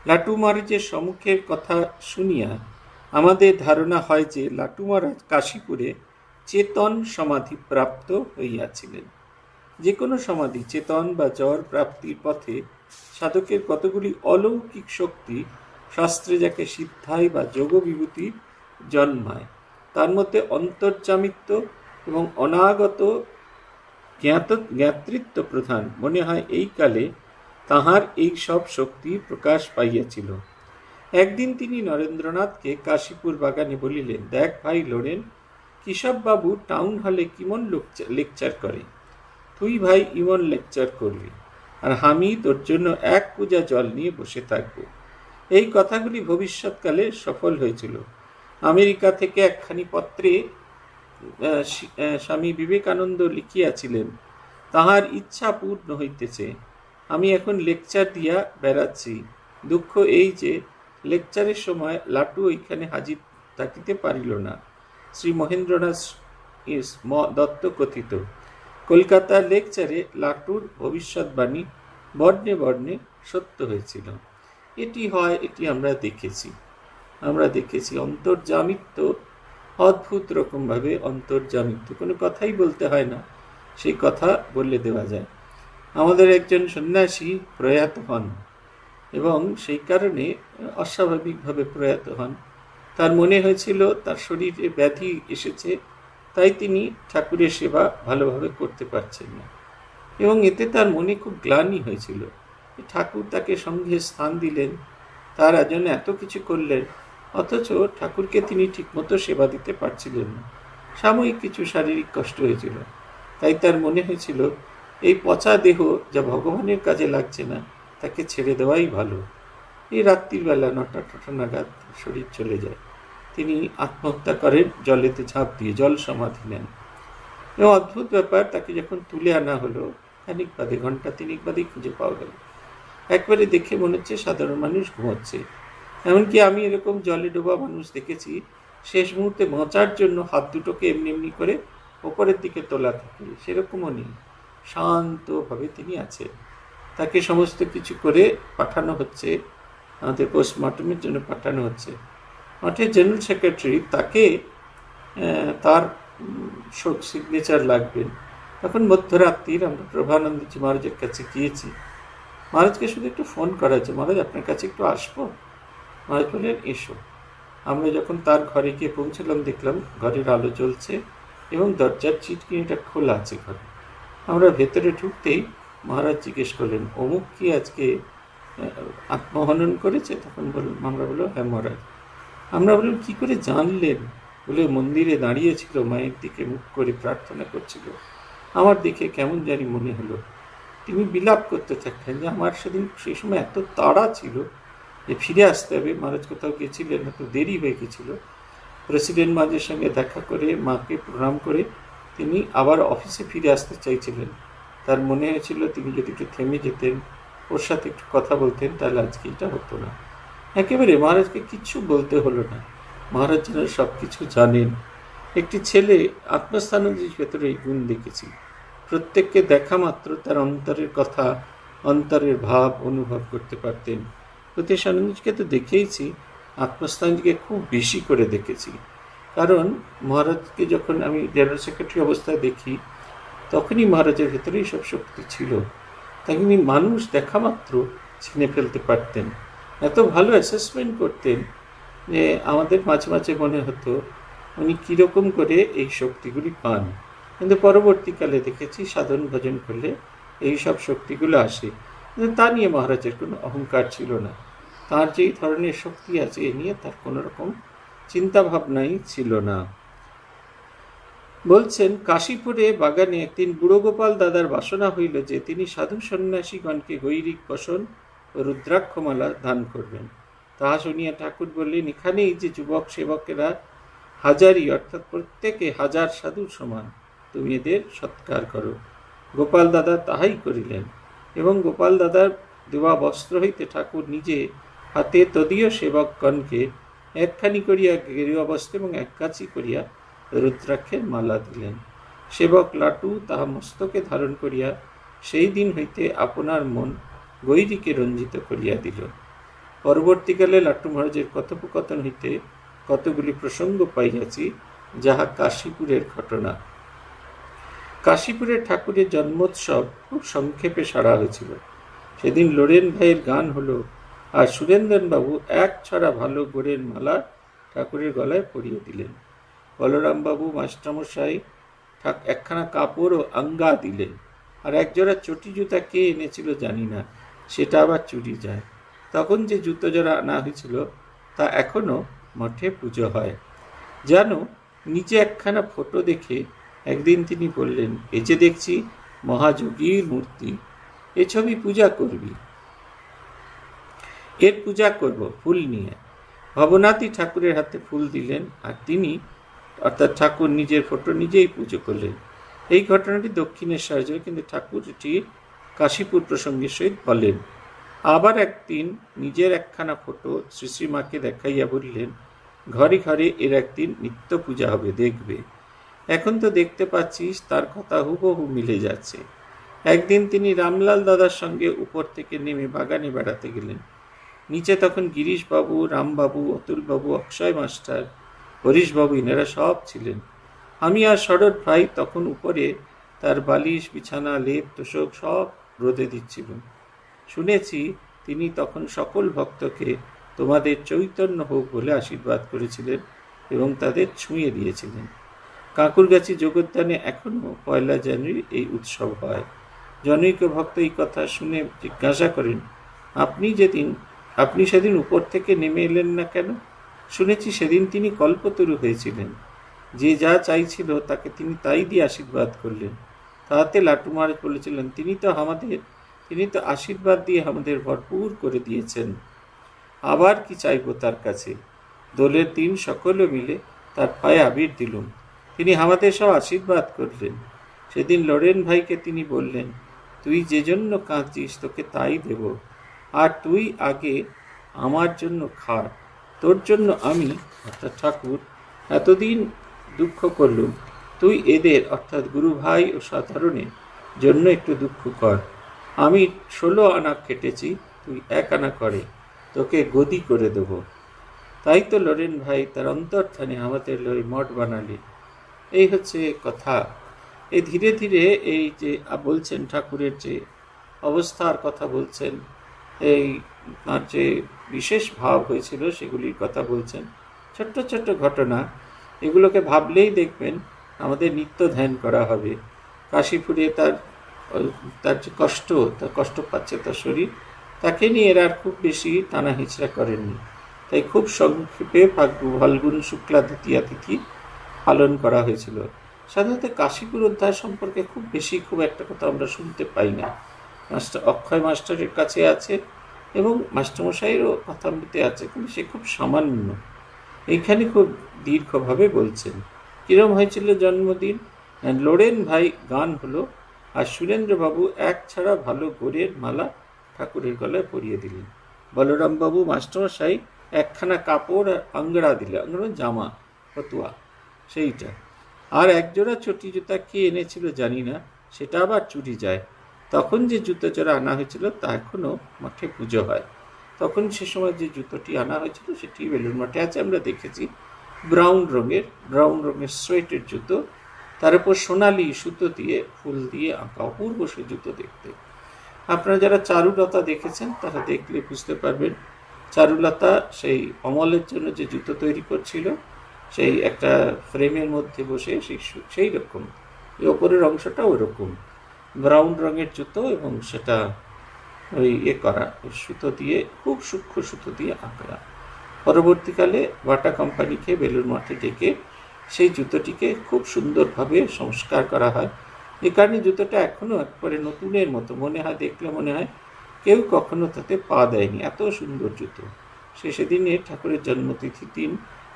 লাটু মহারাজের সম্মুখের কথা শুনিয়া আমাদের ধারণা হয় যে লাটু মহারাজ কাশীপুরে চেতন সমাধি প্রাপ্ত হইয়াছিলেন। যে কোনো সমাধি, চেতন বা জ্বর প্রাপ্তির পথে সাধকের কতগুলি অলৌকিক শক্তি, শাস্ত্রে যাকে সিদ্ধাই বা যোগ বিভূতি জন্মায়, তার মধ্যে অন্তর্যামিত্ব এবং অনাগত জ্ঞাতৃত্ব প্রধান। মনে হয় এই কালে তাহার এই সব শক্তি প্রকাশ পাইয়াছিল। একদিন তিনি নরেন্দ্রনাথকে কাশীপুর বাগানে বলিলেন, দেখ ভাই লোরেন, কেশববাবু টাউন হলে কিমন লেকচার করে, তুই ভাই ইমন লেকচার করবি, আর আমি তোর জন্য 1 পূজা জল নিয়ে বসে থাকব। এই কথাগুলি ভবিষ্যৎকালে সফল হয়েছিল। আমেরিকা থেকে একখানি পত্রে স্বামী বিবেকানন্দ লিখিয়াছিলেন, তাহার ইচ্ছা পূর্ণ হইতেছে। আমি এখন লেকচার দিয়া বেড়াচ্ছি। দুঃখ এই যে লেকচারের সময় লাটু ওইখানে হাজির থাকিতে পারিল না। শ্রী মহেন্দ্রনাথ দত্ত কথিত, কলকাতার লেকচারে লাটুর ভবিষ্যৎবাণী বর্ণে বর্ণে সত্য হয়েছিল। এটি হয়, এটি আমরা দেখেছি। অন্তর্যামিত্ব অদ্ভুত রকমভাবে অন্তর্যামিত্ব, কোনো কথাই বলতে হয় না, সেই কথা বললে দেওয়া যায়। আমাদের একজন সন্ন্যাসী প্রয়াত হন এবং সেই কারণে অস্বাভাবিকভাবে প্রয়াত হন। তার মনে হয়েছিল তার শরীরে ব্যাধি এসেছে, তাই তিনি ঠাকুরের সেবা ভালোভাবে করতে পারছেন না, এবং এতে তার মনে খুব গ্লানি হয়েছিল। ঠাকুর তাকে সঙ্গে স্থান দিলেন, তার জন্য এত কিছু করলেন, অথচ ঠাকুরকে তিনি ঠিকমতো সেবা দিতে পারছিলেন না। সাময়িক কিছু শারীরিক কষ্ট হয়েছিল, তাই তার মনে হয়েছিল এই পচা দেহ যা ভগবানের কাজে লাগছে না, তাকে ছেড়ে দেওয়াই ভালো। এই রাত্রির বেলা 9টা নাগাদ শরীর চলে যায়। তিনি আত্মহত্যা করেন, জলেতে ঝাঁপ দিয়ে জল সমাধি নেন। এবং অদ্ভুত ব্যাপার, তাকে যখন তুলে আনা হলো, খানিক বাদে, ঘন্টা 3 বাদেই খুঁজে পাওয়া গেল। একবারে দেখে মনে হচ্ছে সাধারণ মানুষ ঘুমোচ্ছে। এমনকি আমি এরকম জলে ডোবা মানুষ দেখেছি, শেষ মুহূর্তে বাঁচার জন্য হাত দুটোকে এমনি এমনি করে ওপরের দিকে তোলা থাকে, সেরকমও নেই, শান্তভাবে তিনি আছেন। তাকে সমস্ত কিছু করে পাঠানো হচ্ছে, আমাদের পোস্টমর্টমের জন্য পাঠানো হচ্ছে। মঠের জেনারেল সেক্রেটারি তাকে তার সিগনেচার লাগবেন। তখন মধ্যরাত্রির আমরা প্রভানন্দজি মহারাজের কাছে গিয়েছি। মহারাজকে শুধু একটু ফোন করা আছে, মহারাজ আপনার কাছে একটু আসবো। মহারাজ বললেন এসো। আমরা যখন তার ঘরে গিয়ে পৌঁছলাম, দেখলাম ঘরের আলো জ্বলছে এবং দরজার চিটকিনিটা খোলা আছে ঘরে। আমরা ভেতরে ঢুকতেই মহারাজ জিজ্ঞেস করলেন, অমুক কি আজকে আত্মহনন করেছে? তখন আমরা বললাম হ্যাঁ মহারাজ। আমরা বললাম কি করে জানলেন? বলে মন্দিরে দাঁড়িয়েছিল, মায়ের দিকে মুখ করে প্রার্থনা করছিল, আমার দেখে কেমন জানি মনে হলো। তিনি বিলাপ করতে থাকলেন যে আমার সেদিন সেই সময় এত তাড়া ছিল যে ফিরে আসতে হবে, মহারাজ কোথাও গেছিলেন, হয়তো দেরি হয়ে গেছিল। প্রেসিডেন্ট মাঝের সঙ্গে দেখা করে মাকে প্রণাম করে তিনি আবার অফিসে ফিরে আসতে চাইছিলেন। তার মনে হয়েছিল তিনি যদি একটু থেমে যেতেন, ওর সাথে একটু কথা বলতেন, তাহলে আজকে এটা হতো না। একেবারে মহারাজকে কিচ্ছু বলতে হলো না, মহারাজ যেন সব কিছু জানেন। একটি ছেলে আত্মস্থানজির ভেতরে এই গুণ দেখেছি। প্রত্যেককে দেখা মাত্র তার অন্তরের কথা, অন্তরের ভাব অনুভব করতে পারতেন। প্রতীশানন্দজিকে তো দেখেইছি, আত্মস্থানজিকে খুব বেশি করে দেখেছি। কারণ মহারাজকে যখন আমি জেনারেল সেক্রেটারি অবস্থায় দেখি, তখনই মহারাজের ভেতরে সব শক্তি ছিল। তিনি মানুষ দেখা মাত্র চিনে ফেলতে পারতেন, এত ভালো অ্যাসেসমেন্ট করতেন যে আমাদের মাঝে মাঝে মনে হতো উনি কীরকম করে এই শক্তিগুলি পান। কিন্তু পরবর্তীকালে দেখেছি সাধন ভজন করলে এই সব শক্তিগুলো আসে। কিন্তু তা নিয়ে মহারাজের কোনো অহংকার ছিল না, তার যেই ধরনের শক্তি আছে এ নিয়ে তার কোনো রকম চিন্তাভাবনাই ছিল না। বলছেন, কাশীপুরে বাগানে একদিন বুড়ো গোপাল দাদার বাসনা হইল যে তিনি সাধু সন্ন্যাসীগণকে গৈরিক বসন ও রুদ্রাক্ষমালা দান করবেন। তাহা শুনিয়া ঠাকুর বললেন, এখানেই যে যুবক সেবকেরা হাজারি, অর্থাৎ প্রত্যেকে হাজার সাধুর সমান, তুমি এদের সৎকার করো। গোপাল দাদা তাহাই করিলেন এবং গোপাল দাদার দেওয়া বস্ত্র হইতে ঠাকুর নিজে হাতে তদীয় সেবকগণকে একখানি করিয়া গেরুয়া বস্ত্র এবং একগাছি করিয়া রুদ্রাক্ষের মালা দিলেন। সেবক লাটু তাহা মস্তকে ধারণ করিয়া সেই দিন হইতে আপনার মন গৈরিকে রঞ্জিত করিয়া দিল। পরবর্তীকালে লাট্টু মহারাজের কথোপকথন হইতে কতগুলি প্রসঙ্গ পাইয়াছি, যাহা কাশীপুরের ঘটনা। কাশীপুরের ঠাকুরের জন্মোৎসব খুব সংক্ষেপে সারা হয়েছিল। সেদিন লোরেন ভাইয়ের গান হলো, আর সুরেন্দ্রন বাবু এক ছড়া ভালো গোড়ের মালা ঠাকুরের গলায় পরিয়ে দিলেন। বলরাম বাবু মাস্টারমশাই একখানা কাপড় ও আঙ্গা দিলেন, আর একজোড়া চটি জুতা কে এনেছিল জানি না, সেটা আবার চুরি যায়। তখন যে জুতো জোড়া আনা হয়েছিল তা এখনো মঠে পুজো হয়। জানো, নিচে একখানা ফটো দেখে একদিন তিনি বললেন, এ যে দেখছি মহাযোগীর মূর্তি, এ ছবি পূজা করবি? এর পূজা করব ফুল নিয়ে। ভবনাথই ঠাকুরের হাতে ফুল দিলেন, আর তিনি অর্থাৎ ঠাকুর নিজের ফটো নিজেই পুজো করলেন। এই ঘটনাটি দক্ষিণেশ্বর জন্য, কিন্তু ঠাকুর এটি কাশীপুর প্রসঙ্গের সহিত বলেন। আবার একদিন নিজের একখানা ফটো শ্রী শ্রীমাকে দেখাইয়া বললেন, ঘরে ঘরে এর একদিন নিত্য পূজা হবে, দেখবে। এখন তো দেখতে পাচ্ছিস তার কথা হুবহু মিলে যাচ্ছে। একদিন তিনি রামলাল দাদার সঙ্গে উপর থেকে নেমে বাগানে বেড়াতে গেলেন। নিচে তখন গিরিশবাবু, রামবাবু, অতুলবাবু, অক্ষয় মাস্টার, হরিশবাবু, ইনারা সব ছিলেন। আমি আর শরৎ ভাই তখন উপরে তার বালিশ, বিছানা, লেপ, তোষক সব রোদে দিচ্ছিলাম। শুনেছি তিনি তখন সকল ভক্তকে তোমাদের চৈতন্য হোক বলে আশীর্বাদ করেছিলেন এবং তাদের ছুঁয়ে দিয়েছিলেন। কাঁকুরগাছি জগদ্দানে এখনও 1 জানুয়ারি এই উৎসব হয়। জনৈক ভক্ত এই কথা শুনে জিজ্ঞাসা করেন, আপনি সেদিন উপর থেকে নেমে এলেন না কেন? শুনেছি সেদিন তিনি কল্পতরু হয়েছিলেন, যে যা চাইছিল তাকে তিনি তাই দিয়ে আশীর্বাদ করলেন। তাহাতে লাট্টু মহারাজ বলেছিলেন, তিনি তো আশীর্বাদ দিয়ে আমাদের ভরপুর করে দিয়েছেন, আবার কি চাইব তার কাছে? দোলের দিন সকলে মিলে তার পায়ে আবির দিলুম, তিনি আমাদের সব আশীর্বাদ করলেন। সেদিন লোরেন ভাইকে তিনি বললেন, তুই যে জন্য কাঁদছিস তোকে তাই দেব, আর তুই আগে আমার জন্য খাট, তোর জন্য আমি অর্থাৎ ঠাকুর এতদিন দুঃখ করলুম, তুই এদের অর্থাৎ গুরু ভাই ও সাধারণের জন্য একটু দুঃখ কর। আমি 16 আনা খেটেছি, তুই 1 আনা করে তোকে গদি করে দেবো। তাই তো লরেন ভাই তার অন্তর্থানে আমাদের লই মঠ বানালি। এই হচ্ছে কথা। এই ধীরে ধীরে এই যে বলছেন ঠাকুরের যে অবস্থার কথা বলছেন, এই তার যে বিশেষ ভাব হয়েছিল সেগুলির কথা বলছেন। ছোট্ট ছোট্ট ঘটনা, এগুলোকে ভাবলেই দেখবেন আমাদের নিত্য ধ্যান করা হবে। কাশীপুরে তার তার যে কষ্ট পাচ্ছে তার শরীর, তাকে নিয়ে এরা আর খুব বেশি টানা হিচড়া করেননি। তাই খুব সংক্ষেপে ফাল্গুন শুক্লা দ্বিতীয়া তিথি পালন করা হয়েছিল। সাধারণত কাশীপুর অধ্যায় সম্পর্কে খুব একটা কথা আমরা শুনতে পাই না। অক্ষয় মাস্টারের কাছে আছে এবং মাস্টারমশাইয়েরও কথামৃতে আছে, কিন্তু সে খুব সামান্য। এইখানে খুব দীর্ঘভাবে বলছেন কিরম হয়েছিল জন্মদিন। লরেন ভাই গান হলো, আর সুরেন্দ্রবাবু 1 ছাড়া ভালো গোরের মালা ঠাকুরের গলায় পরিয়ে দিলেন। বলরামবাবু মাস্টারমশাই 1খানা কাপড় আর আংড়া দিলে, আংড়া জামা, ফতুয়া সেইটা, আর 1 জোড়া চটি জুতা কে এনেছিল জানি না, সেটা আবার চুরি যায়। তখন যে জুতো জোড়া আনা হয়েছিল তা এখনও মাঠে পুজো হয়। তখন সে সময় যে জুতোটি আনা হয়েছিল সেটি বেলুড় মাঠে আছে, আমরা দেখেছি। ব্রাউন রঙের সোয়েটের জুতো, তার উপর সোনালি সুতো দিয়ে ফুল দিয়ে আঁকা, অপূর্ব সে জুতো দেখতে। আপনারা যারা চারুলতা দেখেছেন তারা দেখলে বুঝতে পারবেন, চারুলতা সেই অমলের জন্য যে জুতো তৈরি করছিল, সেই একটা ফ্রেমের মধ্যে বসে সেই রকম, এই ওপরের অংশটা ওরকম ব্রাউন রঙের জুতো, এবং সেটা ওই করা সুতো দিয়ে, খুব সূক্ষ্ম সুতো দিয়ে আঁকা। পরবর্তীকালে বাটা কোম্পানিকে বেলুড় মাঠে ডেকে সেই জুতোটিকে খুব সুন্দরভাবে সংস্কার করা হয়। এ কারণে জুতোটা এখনও একবারে নতুনের মতো মনে হয়, দেখলে মনে হয় কেউ কখনো তাতে পা দেয়নি, এত সুন্দর জুতো। সেদিনে ঠাকুরের জন্মতিথির দিন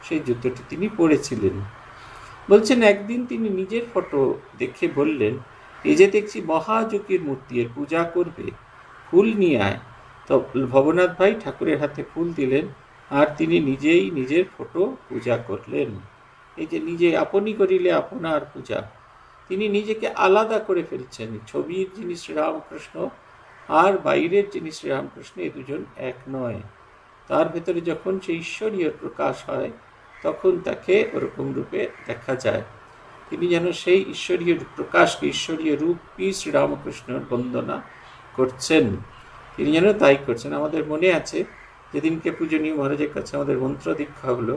সেই জুতোটি তিনি পরেছিলেন। বলছেন একদিন তিনি নিজের ফটো দেখে বললেন, এই যে দেখছি মহাযোগীর মূর্তি, এর পূজা করবে, ফুল নিয়ে আয়। তো ভবনাথ ভাই ঠাকুরের হাতে ফুল দিলেন, আর তিনি নিজেই নিজের ফটো পূজা করলেন। এই যে নিজে আপনি করিলে আপনার পূজা, তিনি নিজেকে আলাদা করে ফেলছেন। ছবির যিনি শ্রীরামকৃষ্ণ আর বাইরের যিনি শ্রীরামকৃষ্ণ, এই দুজন এক নয়। তার ভেতরে যখন সেই ঈশ্বরীয় প্রকাশ হয় তখন তাকে ওরকম রূপে দেখা যায়। তিনি যেন সেই ঈশ্বরীয় প্রকাশকে, ঈশ্বরীয় রূপই শ্রীরামকৃষ্ণের বন্দনা করছেন, তিনি যেন তাই করছেন। আমাদের মনে আছে যেদিনকে পূজনীয় মহারাজের কাছে আমাদের মন্ত্র দীক্ষা হলো,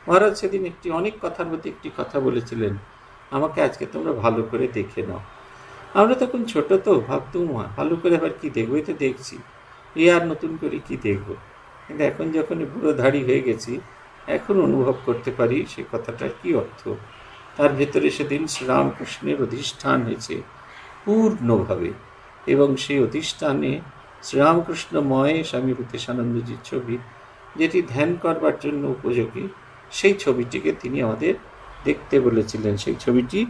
মহারাজ সেদিন অনেক কথার মধ্যে একটি কথা বলেছিলেন, আমাকে আজকে তোমরা ভালো করে দেখে নাও। আমরা তখন ছোট তো ভাবতুম, ভালো করে আবার কি দেখবো, এই তো দেখছি, এ আর নতুন করে কি দেখবো। কিন্তু এখন যখন বুড়ো ধাড়ি হয়ে গেছি, এখন অনুভব করতে পারি সে কথাটার কি অর্থ। তার ভেতরে সেদিন শ্রীরামকৃষ্ণের অধিষ্ঠান হয়েছে পূর্ণভাবে, এবং সেই অধিষ্ঠানে শ্রীরামকৃষ্ণময় স্বামী ভূতেশানন্দজির ছবি, যেটি ধ্যান করবার জন্য উপযোগী, সেই ছবিটিকে তিনি আমাদের দেখতে বলেছিলেন, সেই ছবিটি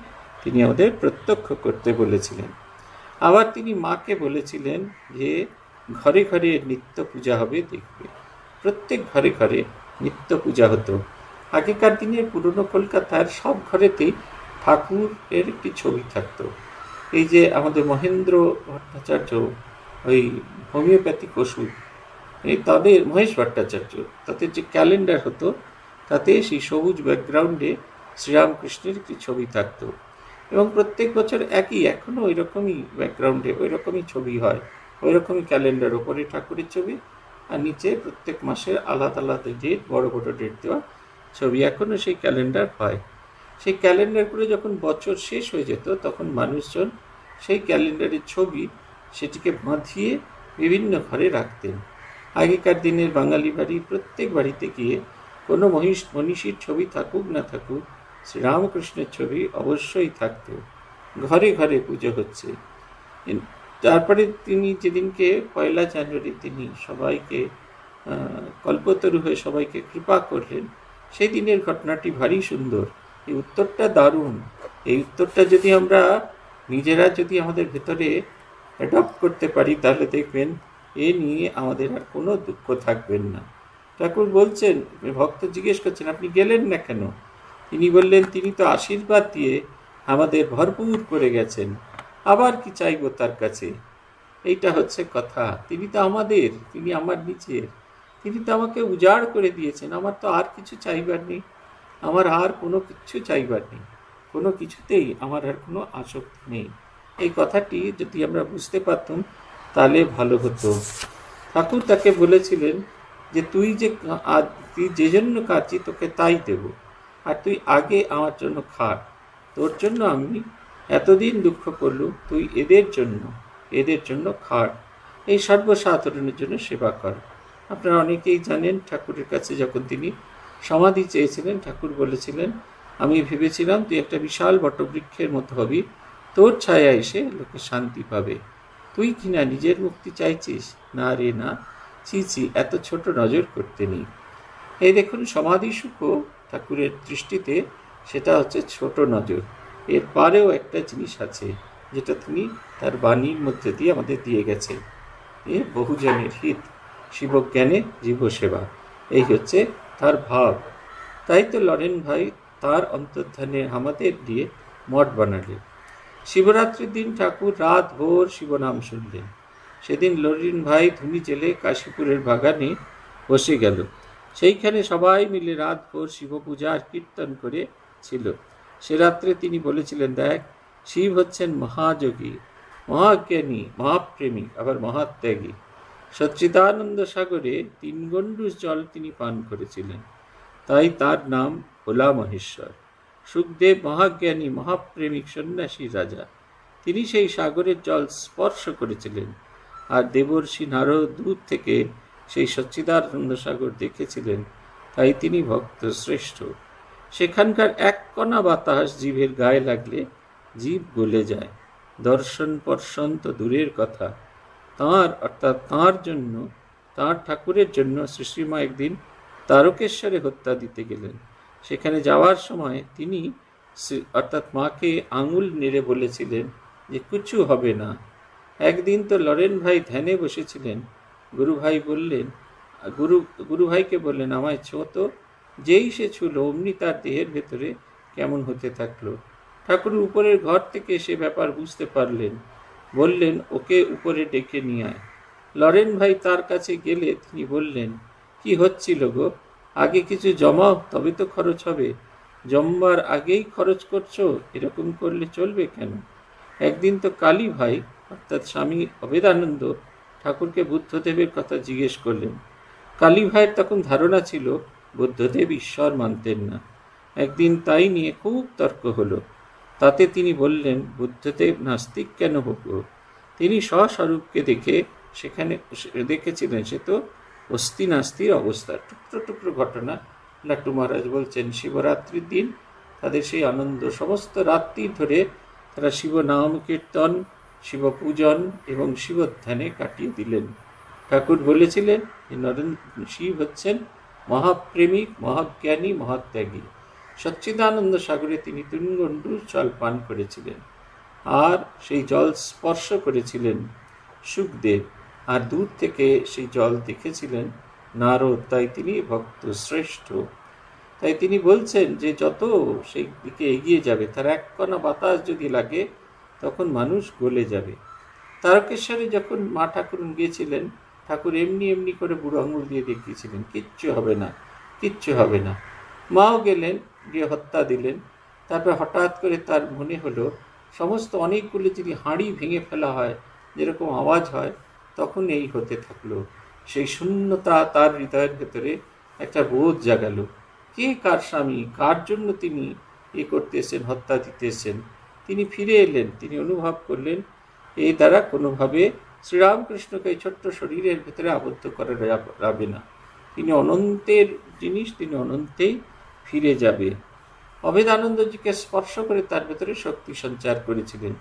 তিনি আমাদের প্রত্যক্ষ করতে বলেছিলেন। আবার তিনি মাকে বলেছিলেন যে ঘরে ঘরে নিত্য পূজা হবে, দেখবে। প্রত্যেক ঘরে ঘরে নিত্য পূজা হতো। আগেকার দিনের পুরনো কলকাতার সব ঘরেতেই ঠাকুরের একটি ছবি থাকতো। এই যে আমাদের মহেন্দ্র ভট্টাচার্য, ওই হোমিওপ্যাথিক ওষুধ, তাদের মহেশ ভট্টাচার্য, তাদের যে ক্যালেন্ডার হতো তাতে সেই সবুজ ব্যাকগ্রাউন্ডে শ্রীরামকৃষ্ণের একটি ছবি থাকতো, এবং প্রত্যেক বছর এখনও ওই রকমই ব্যাকগ্রাউন্ডে ওই রকমই ছবি হয়, ওই রকমই ক্যালেন্ডার, ওপরে ঠাকুরের ছবি আর নিচে প্রত্যেক মাসের আলাদা আলাদা ডেট, বড় বড় ডেট দেওয়া ছবি এখনও সেই ক্যালেন্ডার হয়। সেই ক্যালেন্ডারগুলো যখন বছর শেষ হয়ে যেত তখন মানুষজন সেই ক্যালেন্ডারের ছবি সেটিকে বাঁধিয়ে বিভিন্ন ঘরে রাখতেন। আগেকার দিনের বাঙালি বাড়ি, প্রত্যেক বাড়িতে গিয়ে কোনো মনীষীর ছবি থাকুক না থাকুক, শ্রীরামকৃষ্ণের ছবি অবশ্যই থাকত। ঘরে ঘরে পুজো হচ্ছে। তারপরে তিনি যেদিনকে 1 জানুয়ারি তিনি সবাইকে কল্পতরু হয়ে সবাইকে কৃপা করলেন, সেই দিনের ঘটনাটি ভারী সুন্দর। এই উত্তরটা দারুণ। এই উত্তরটা যদি আমরা নিজেরা আমাদের ভেতরে অ্যাডপ্ট করতে পারি, তাহলে দেখবেন এ নিয়ে আমাদের আর কোনো দুঃখ থাকবেন না। ঠাকুর বলছেন, ভক্ত জিজ্ঞেস করছেন আপনি গেলেন না কেন? তিনি বললেন তিনি তো আশীর্বাদ দিয়ে আমাদের ভরপুর করে গেছেন, আবার কি চাইব তার কাছে। এইটা হচ্ছে কথা। তিনি তো আমাদের, তিনি আমার নিচের, তিনি তো আমাকে উজাড় করে দিয়েছেন। আমার তো আর কিছু চাইবার নেই, আমার আর কোনো কিছু চাইবার নেই, কোনো কিছুতেই আমার আর কোনো আসক্তি নেই। এই কথাটি যদি আমরা বুঝতে পারতাম তাহলে ভালো হতো। ঠাকুর তাকে বলেছিলেন যে তুই যে জন্য কাঁদছি তোকে তাই দেব, আর তুই আগে আমার জন্য খাট, তোর জন্য আমি এতদিন দুঃখ করলুম, তুই এদের জন্য খাট, এই সর্বসাধারণের জন্য সেবা কর। আপনারা অনেকেই জানেন ঠাকুরের কাছে যখন তিনি সমাধি চেয়েছিলেন, ঠাকুর বলেছিলেন আমি ভেবেছিলাম তুই একটা বিশাল বটবৃক্ষের মতো হবি, তোর ছায়া এসে লোকে শান্তি পাবে, তুই কিনা নিজের মুক্তি চাইছিস, না রে না, ছি, এত ছোট নজর করতে নেই। এই দেখুন সমাধি সুখও ঠাকুরের দৃষ্টিতে সেটা হচ্ছে ছোট নজর। এর পরেও একটা জিনিস আছে যেটা তিনি তার বাণীর মধ্যে দিয়ে আমাদের দিয়ে গেছেন, এ বহুজনের হিত, শিবজ্ঞানে জীবসেবা, এই হচ্ছে তার ভাব। তাই তো লরেন ভাই তার অন্তর্ধানে আমাদের দিয়ে মঠ বানালেন। শিবরাত্রির দিন ঠাকুর রাত ভোর শিবনাম শুনলেন। সেদিন লরেন ভাই ধুনি জেলে কাশীপুরের বাগানে বসে গেল। সেইখানে সবাই মিলে রাত ভোর শিব পূজা আর কীর্তন করে ছিল। সে রাত্রে তিনি বলেছিলেন, দেখ, শিব হচ্ছেন মহাযোগী, মহাজ্ঞানী, মহাপ্রেমিক, আবার মহাত্যাগী। সচ্চিদানন্দ সাগরে 3 গণ্ডূষ জল তিনি পান করেছিলেন, তাই তার নাম ভোলা মহেশ্বর। সুখদেব মহাজ্ঞানী, মহাপ্রেমিক, সন্ন্যাসী রাজা, তিনি সেই সাগরের জল স্পর্শ করেছিলেন, আর দেবর্ষি নারদ দূর থেকে সেই সচ্চিদানন্দ সাগর দেখেছিলেন, তাই তিনি ভক্ত শ্রেষ্ঠ। সেখানকার এক কণা বাতাস জীবের গায়ে লাগলে জীব গলে যায়। দর্শন পর্শন তো দূরের কথা, অর্থাৎ তাঁর জন্য, তাঁর ঠাকুরের জন্য শ্রীশ্রীমা একদিন তারকেশ্বরে হত্যা দিতে গেলেন। সেখানে যাওয়ার সময় তিনি অর্থাৎ মাকে আঙুল নেড়ে বলেছিলেন যে কিছু হবে না। একদিন তো লরেন ভাই ধ্যানে বসেছিলেন, গুরু ভাইকে বললেন আমায় ছোঁ তো। যেই সে ছুলো অমনি তার দেহের ভেতরে কেমন হতে থাকলো। ঠাকুর উপরের ঘর থেকে সে ব্যাপার বুঝতে পারলেন, বললেন ওকে উপরে ডেকে নিয়ে আয়। লরেন ভাই তার কাছে গেলে তিনি বললেন, কি হচ্ছিল গো, আগে কিছু জমাও তবে তো খরচ হবে, জমবার আগেই খরচ করছো, এরকম করলে চলবে কেন? একদিন তো কালী ভাই অর্থাৎ স্বামী অভেদানন্দ ঠাকুরকে বুদ্ধদেবের কথা জিজ্ঞেস করলেন। কালী ভাইয়ের তখন ধারণা ছিল বুদ্ধদেব ঈশ্বর মানতেন না। একদিন তাই নিয়ে খুব তর্ক হলো। তাতে তিনি বললেন, বুদ্ধদেব নাস্তিক কেন হোক, তিনি স্বস্বরূপকে সেখানে দেখেছিলেন, সে তো অস্থি নাস্তির অবস্থা। টুকরো টুকরো ঘটনা। লাট্টু মহারাজ বলছেন শিবরাত্রির দিন তাদের সেই আনন্দ, সমস্ত রাত্রি ধরে তারা শিব নাম কীর্তন, শিব পূজন এবং শিবধ্যানে কাটিয়ে দিলেন। ঠাকুর বলেছিলেন শিব হচ্ছেন মহাপ্রেমিক, মহাজ্ঞানী, মহাত্যাগী। সচ্চিদানন্দ সাগরে তিনি 3 গণ্ডূষ জল পান করেছিলেন, আর সেই জল স্পর্শ করেছিলেন সুখদেব, আর দূর থেকে সেই জল দেখেছিলেন নারদ, তাই তিনি ভক্ত শ্রেষ্ঠ। তাই তিনি বলছেন যে যত সেই দিকে এগিয়ে যাবে তার এক কণা বাতাস যদি লাগে তখন মানুষ গলে যাবে। তারকেশ্বরে যখন মা ঠাকুরুন গিয়েছিলেন, ঠাকুর এমনি করে বুড়ো আঙুল দিয়ে দেখিয়েছিলেন, কিচ্ছু হবে না, কিচ্ছু হবে না। মাও গেলেন, গিয়ে হত্যা দিলেন। তারপর হঠাৎ করে তার মনে হলো সমস্ত অনেকগুলো যদি হাঁড়ি ভেঙে ফেলা হয় যেরকম আওয়াজ হয়, তখন এই হতে থাকলো। সেই শূন্যতা তার হৃদয়ের ভেতরে একটা বোধ জাগালো, কে কার স্বামী, কার জন্য তিনি করতে এসেছেন, হত্যা দিতে এসেছেন। তিনি ফিরে এলেন, তিনি অনুভব করলেন এই দ্বারা কোনোভাবে শ্রীরামকৃষ্ণকে এই ছোট্ট শরীরের ভেতরে আবদ্ধ করা যাবে না। তিনি অনন্তের জিনিস, তিনি অনন্তেই ফিরে যাবে। অভেদানন্দজিকে স্পর্শ করে তার ভেতরে শক্তি সঞ্চার করেছিলেন।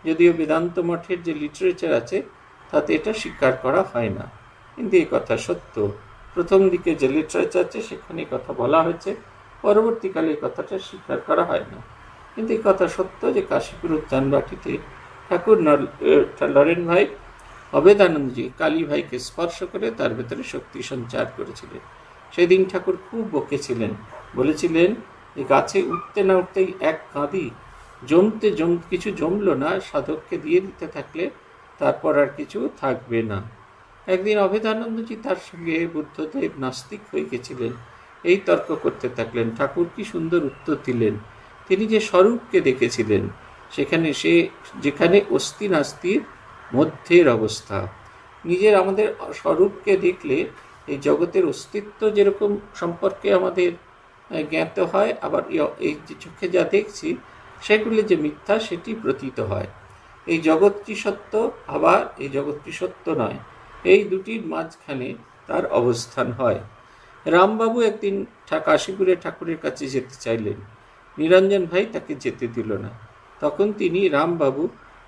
যদিও বেদান্ত মঠের যে লিটারেচার আছে তাতে এটা স্বীকার করা হয় না, কিন্তু এই কথা সত্য। প্রথম দিকে যে লিটারেচার আছে সেখানে কথা বলা হয়েছে, পরবর্তীকালে এই কথাটা স্বীকার করা হয় না, কিন্তু এই কথা সত্য যে কাশীপুর উদ্যানবাটিতে ঠাকুর লরেন ভাই অভেদানন্দজি কালী ভাইকে স্পর্শ করে তার ভেতরে শক্তি সঞ্চার করেছিলেন। সেদিন ঠাকুর খুব বকেছিলেন, বলেছিলেন যে গাছে উঠতে না উঠতেই এক কাঁদি কিছু জমলো না, সাধককে দিয়ে দিতে থাকলে তারপর আর কিছু থাকবে না। একদিন অভেদানন্দজি তার সঙ্গে বুদ্ধদেব নাস্তিক হয়ে গেছিলেন, এই তর্ক করতে থাকলেন। ঠাকুর কি সুন্দর উত্তর দিলেন। তিনি যে স্বরূপকে দেখেছিলেন, যেখানে অস্থি নাস্তির মধ্যের অবস্থা। নিজের আমাদের স্বরূপকে দেখলে এই জগতের অস্তিত্ব যেরকম সম্পর্কে আমাদের জ্ঞাত হয়, আবার এই যে চোখে যা দেখছি সেগুলি যে মিথ্যা সেটি প্রতীত হয়। এই জগৎটি সত্য, আবার এই জগৎটি সত্য নয়, এই দুটির মাঝখানে তার অবস্থান হয়। রামবাবু একদিন কাশীপুরে ঠাকুরের কাছে যেতে চাইলেন। নিরঞ্জন ভাই তাকে যেতে দিল না। তখন তিনি রামবাবু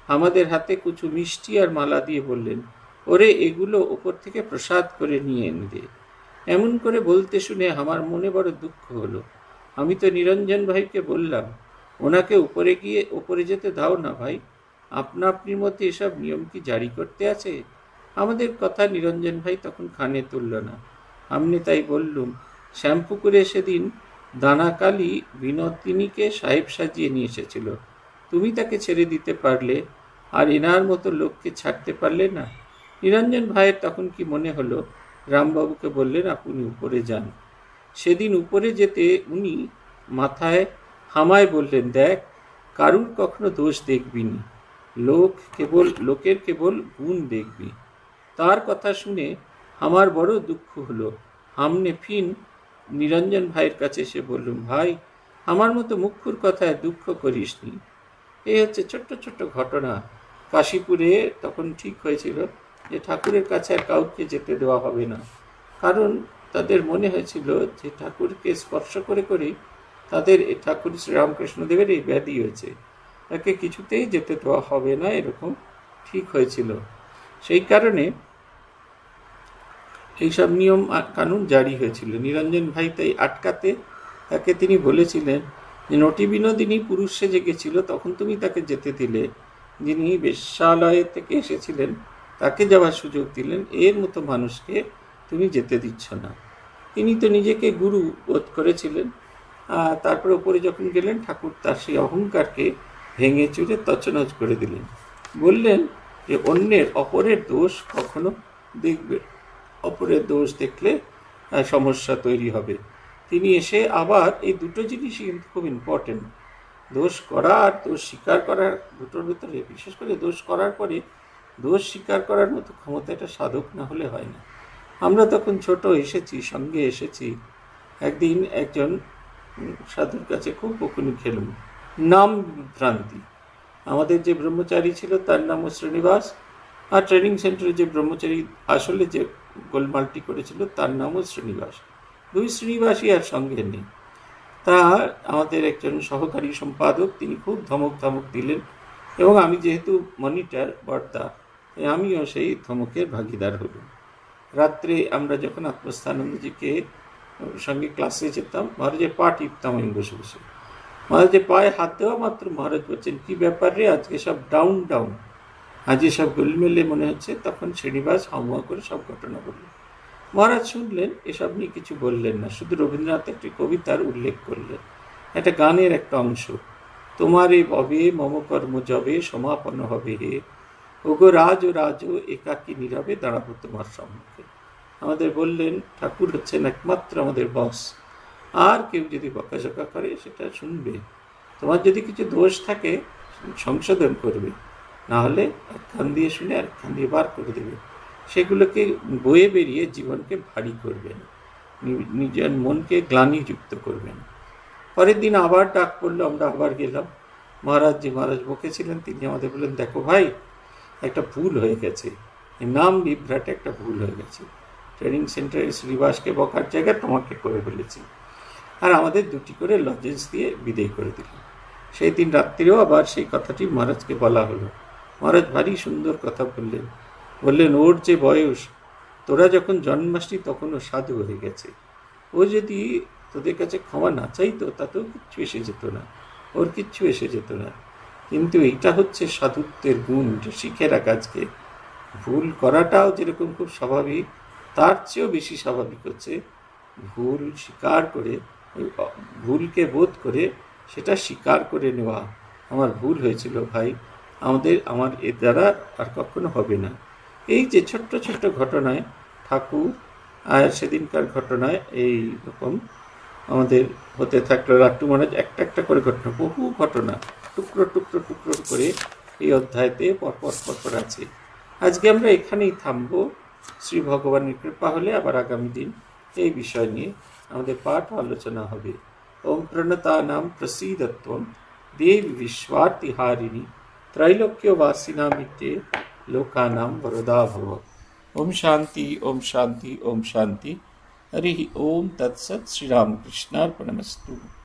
আমাদের হাতে কিছু মিষ্টি আর মালা দিয়ে বললেন, ওরে এগুলো ওপর থেকে প্রসাদ করে নিয়ে এনে দে। এমন করে বলতে শুনে আমার মনে বড় দুঃখ হলো। আমি তো নিরঞ্জন ভাইকে বললাম, ওনাকে উপরে যেতে দাও না ভাই, আপনা আপনির মধ্যে এসব নিয়ম কি জারি করতে আছে? আমাদের কথা নিরঞ্জন ভাই তখন কানে তুলল না। আমি তাই বললুম, শ্যামপুকুরে সেদিন দানাকালী বিনোদিনীকে সাহেব সাজিয়ে নিয়ে এসেছিল, তুমি তাকে ছেড়ে দিতে পারলে, আর এনার মতো লোককে ছাড়তে পারলে না? নিরঞ্জন ভাইয়ের তখন কি মনে হলো, রামবাবুকে বললেন, আপনি উপরে যান। সেদিন উপরে যেতে উনি মাথায় হামায় বললেন, দেখ, কারুর কখনো দোষ দেখবি নি, লোকের কেবল গুণ দেখবি। তার কথা শুনে আমার বড় দুঃখ হলো। আমনে ফিন নিরঞ্জন ভাইয়ের কাছে এসে বললুম, ভাই, আমার মতো মুখ্যুর কথায় দুঃখ করিস নি। এই হচ্ছে ছোট্ট ছোট্ট ঘটনা। কাশীপুরে তখন ঠিক হয়েছিল যে ঠাকুরের কাছে আর কাউকে যেতে দেওয়া হবে না, কারণ তাদের মনে হয়েছিল যে ঠাকুরকে স্পর্শ করে করেই তাদের ঠাকুর শ্রীরামকৃষ্ণদেবের এই ব্যাধি হয়েছে, তাকে কিছুতেই যেতে দেওয়া হবে না, এরকম ঠিক হয়েছিল। সেই কারণে এইসব নিয়ম কানুন জারি হয়েছিল। নিরঞ্জন ভাই তাই আটকাতে তাকে তিনি বলেছিলেন যে নটি বিনোদিনী পুরুষ সেজে গেছিল, তখন তুমি তাকে যেতে দিলে, যিনি বেশ্যালয় থেকে এসেছিলেন তাকে যাওয়ার সুযোগ দিলেন, এর মতো মানুষকে তুমি যেতে দিচ্ছ না। তিনি তো নিজেকে গুরু বোধ করেছিলেন। তারপরে উপরে যখন গেলেন, ঠাকুর তার সেই অহংকারকে ভেঙে চুরে তছনছ করে দিলেন। বললেন যে অপরের দোষ কখনো দেখবে, অপরের দোষ দেখলে সমস্যা তৈরি হবে। তিনি এসে আবার এই দুটো জিনিসই কিন্তু খুব ইম্পর্টেন্ট, দোষ করা আর দোষ স্বীকার করার দুটোর ভিতরে, বিশেষ করে দোষ করার পরে দোষ স্বীকার করার মতো ক্ষমতা এটা সাধক না হলে হয় না। আমরা তখন ছোট সঙ্গে এসেছি। একদিন একজন সাধুর কাছে খুব বকুনি খেলুম, নাম ভ্রান্তি। আমাদের যে ব্রহ্মচারী ছিল তার নামও শ্রীনিবাস, আর ট্রেনিং সেন্টারে যে ব্রহ্মচারী আসলে যে গোলমালটি করেছিল তার নামও শ্রীনিবাস। দুই শ্রীনিবাসই আর সঙ্গে নেই। তা আমাদের একজন সহকারী সম্পাদক, তিনি খুব ধমক দিলেন, এবং আমি যেহেতু মনিটর বর্তা, আমিও সেই ধমকের ভাগিদার হলাম। রাত্রে আমরা যখন আত্মস্থানন্দজিকে সঙ্গে ক্লাসে যেতাম, মহারাজের পা টিপতাম আমি বসে বসে। মহারাজের পায়ে হাত দেওয়া মাত্র মহারাজ বলছেন, কি ব্যাপার রে, আজকে সব ডাউন, আজ সব গোলমেলে মনে হচ্ছে। তখন শ্রীনিবাস হাওয়া করে সব ঘটনা বললেন। মহারাজ শুনলেন, এসব নিয়ে কিছু বললেন না, শুধু রবীন্দ্রনাথ একটি কবিতার উল্লেখ করলেন, একটা গানের একটা অংশ, তোমার এ ভবে মম কর্ম যবে সমাপন হবে হে, ওগো রাজ ও একাকী নীরবে দাঁড়াবো তোমার সম্মুখে। আমাদের বললেন, ঠাকুর হচ্ছেন একমাত্র আমাদের বস, আর কেউ যদি বকাঝকা করে সেটা শুনবে, তোমার যদি কিছু দোষ থাকে সংশোধন করবে, না হলে এক কান দিয়ে শুনে আর কান দিয়ে বার করে দেবে, সেগুলোকে বয়ে বেরিয়ে জীবনকে ভারী করবেন, নিজের মনকে গ্লানিযুক্ত করবেন। পরের দিন আবার ডাক পড়লো, আমরা আবার গেলাম। মহারাজ বকেছিলেন, তিনি আমাদের বললেন, দেখো ভাই, একটা ভুল হয়ে গেছে, নাম বিভ্রাটে একটা ভুল হয়ে গেছে, ট্রেনিং সেন্টারে শ্রীনিবাসকে বকার জায়গায় তোমাকে করে ফেলেছি। আর আমাদের 2টি করে লজেন্স দিয়ে বিদায় করে দিল। সেই দিন রাত্রিরেও আবার সেই কথাটি মহারাজকে বলা হলো। মহারাজ ভারী সুন্দর কথা বললেন, ওর যে বয়স, তোরা যখন জন্মাসনি তখন ও সাধু হয়ে গেছে, ও যদি তোদের কাছে ক্ষমা না চাইতো তাতেও কিচ্ছু এসে যেত না, কিন্তু এইটা হচ্ছে সাধুত্বের গুণ, যে শিখে রাখা। আজকে ভুল করাটাও যেরকম খুব স্বাভাবিক, তার চেয়েও বেশি স্বাভাবিক হচ্ছে ভুল স্বীকার করে, ভুলকে বোধ করে সেটা স্বীকার করে নেওয়া। আমার ভুল হয়েছিল ভাই, আমার এর দ্বারা আর কখনো হবে না। এই যে ছোট্ট ছোট্ট ঘটনায় ঠাকুর আর সেদিনকার ঘটনায় এই রকম আমাদের হতে থাকলো। লাট্টু মহারাজ একটা একটা করে ঘটনা, বহু ঘটনা টুকরো টুকরো টুকরো করে এই অধ্যায়তে পরপর পরপর আছে। আজকে আমরা এখানেই থামবো। শ্রী ভগবানের কৃপা হলে আবার আগামী দিন এই বিষয় নিয়ে আমাদের পাঠ আলোচনা হবে। ওম প্রণতানাম প্রসীদত্বম দেবী বিশ্বার্তিহারিণী त्रैलोक्यवासिनामित्ये लोकानां वरदा भव। ओम शांति ओम शांति ओम शांति। हरि ओम तत्सत्। श्री रामकृष्णार्पणमस्तु।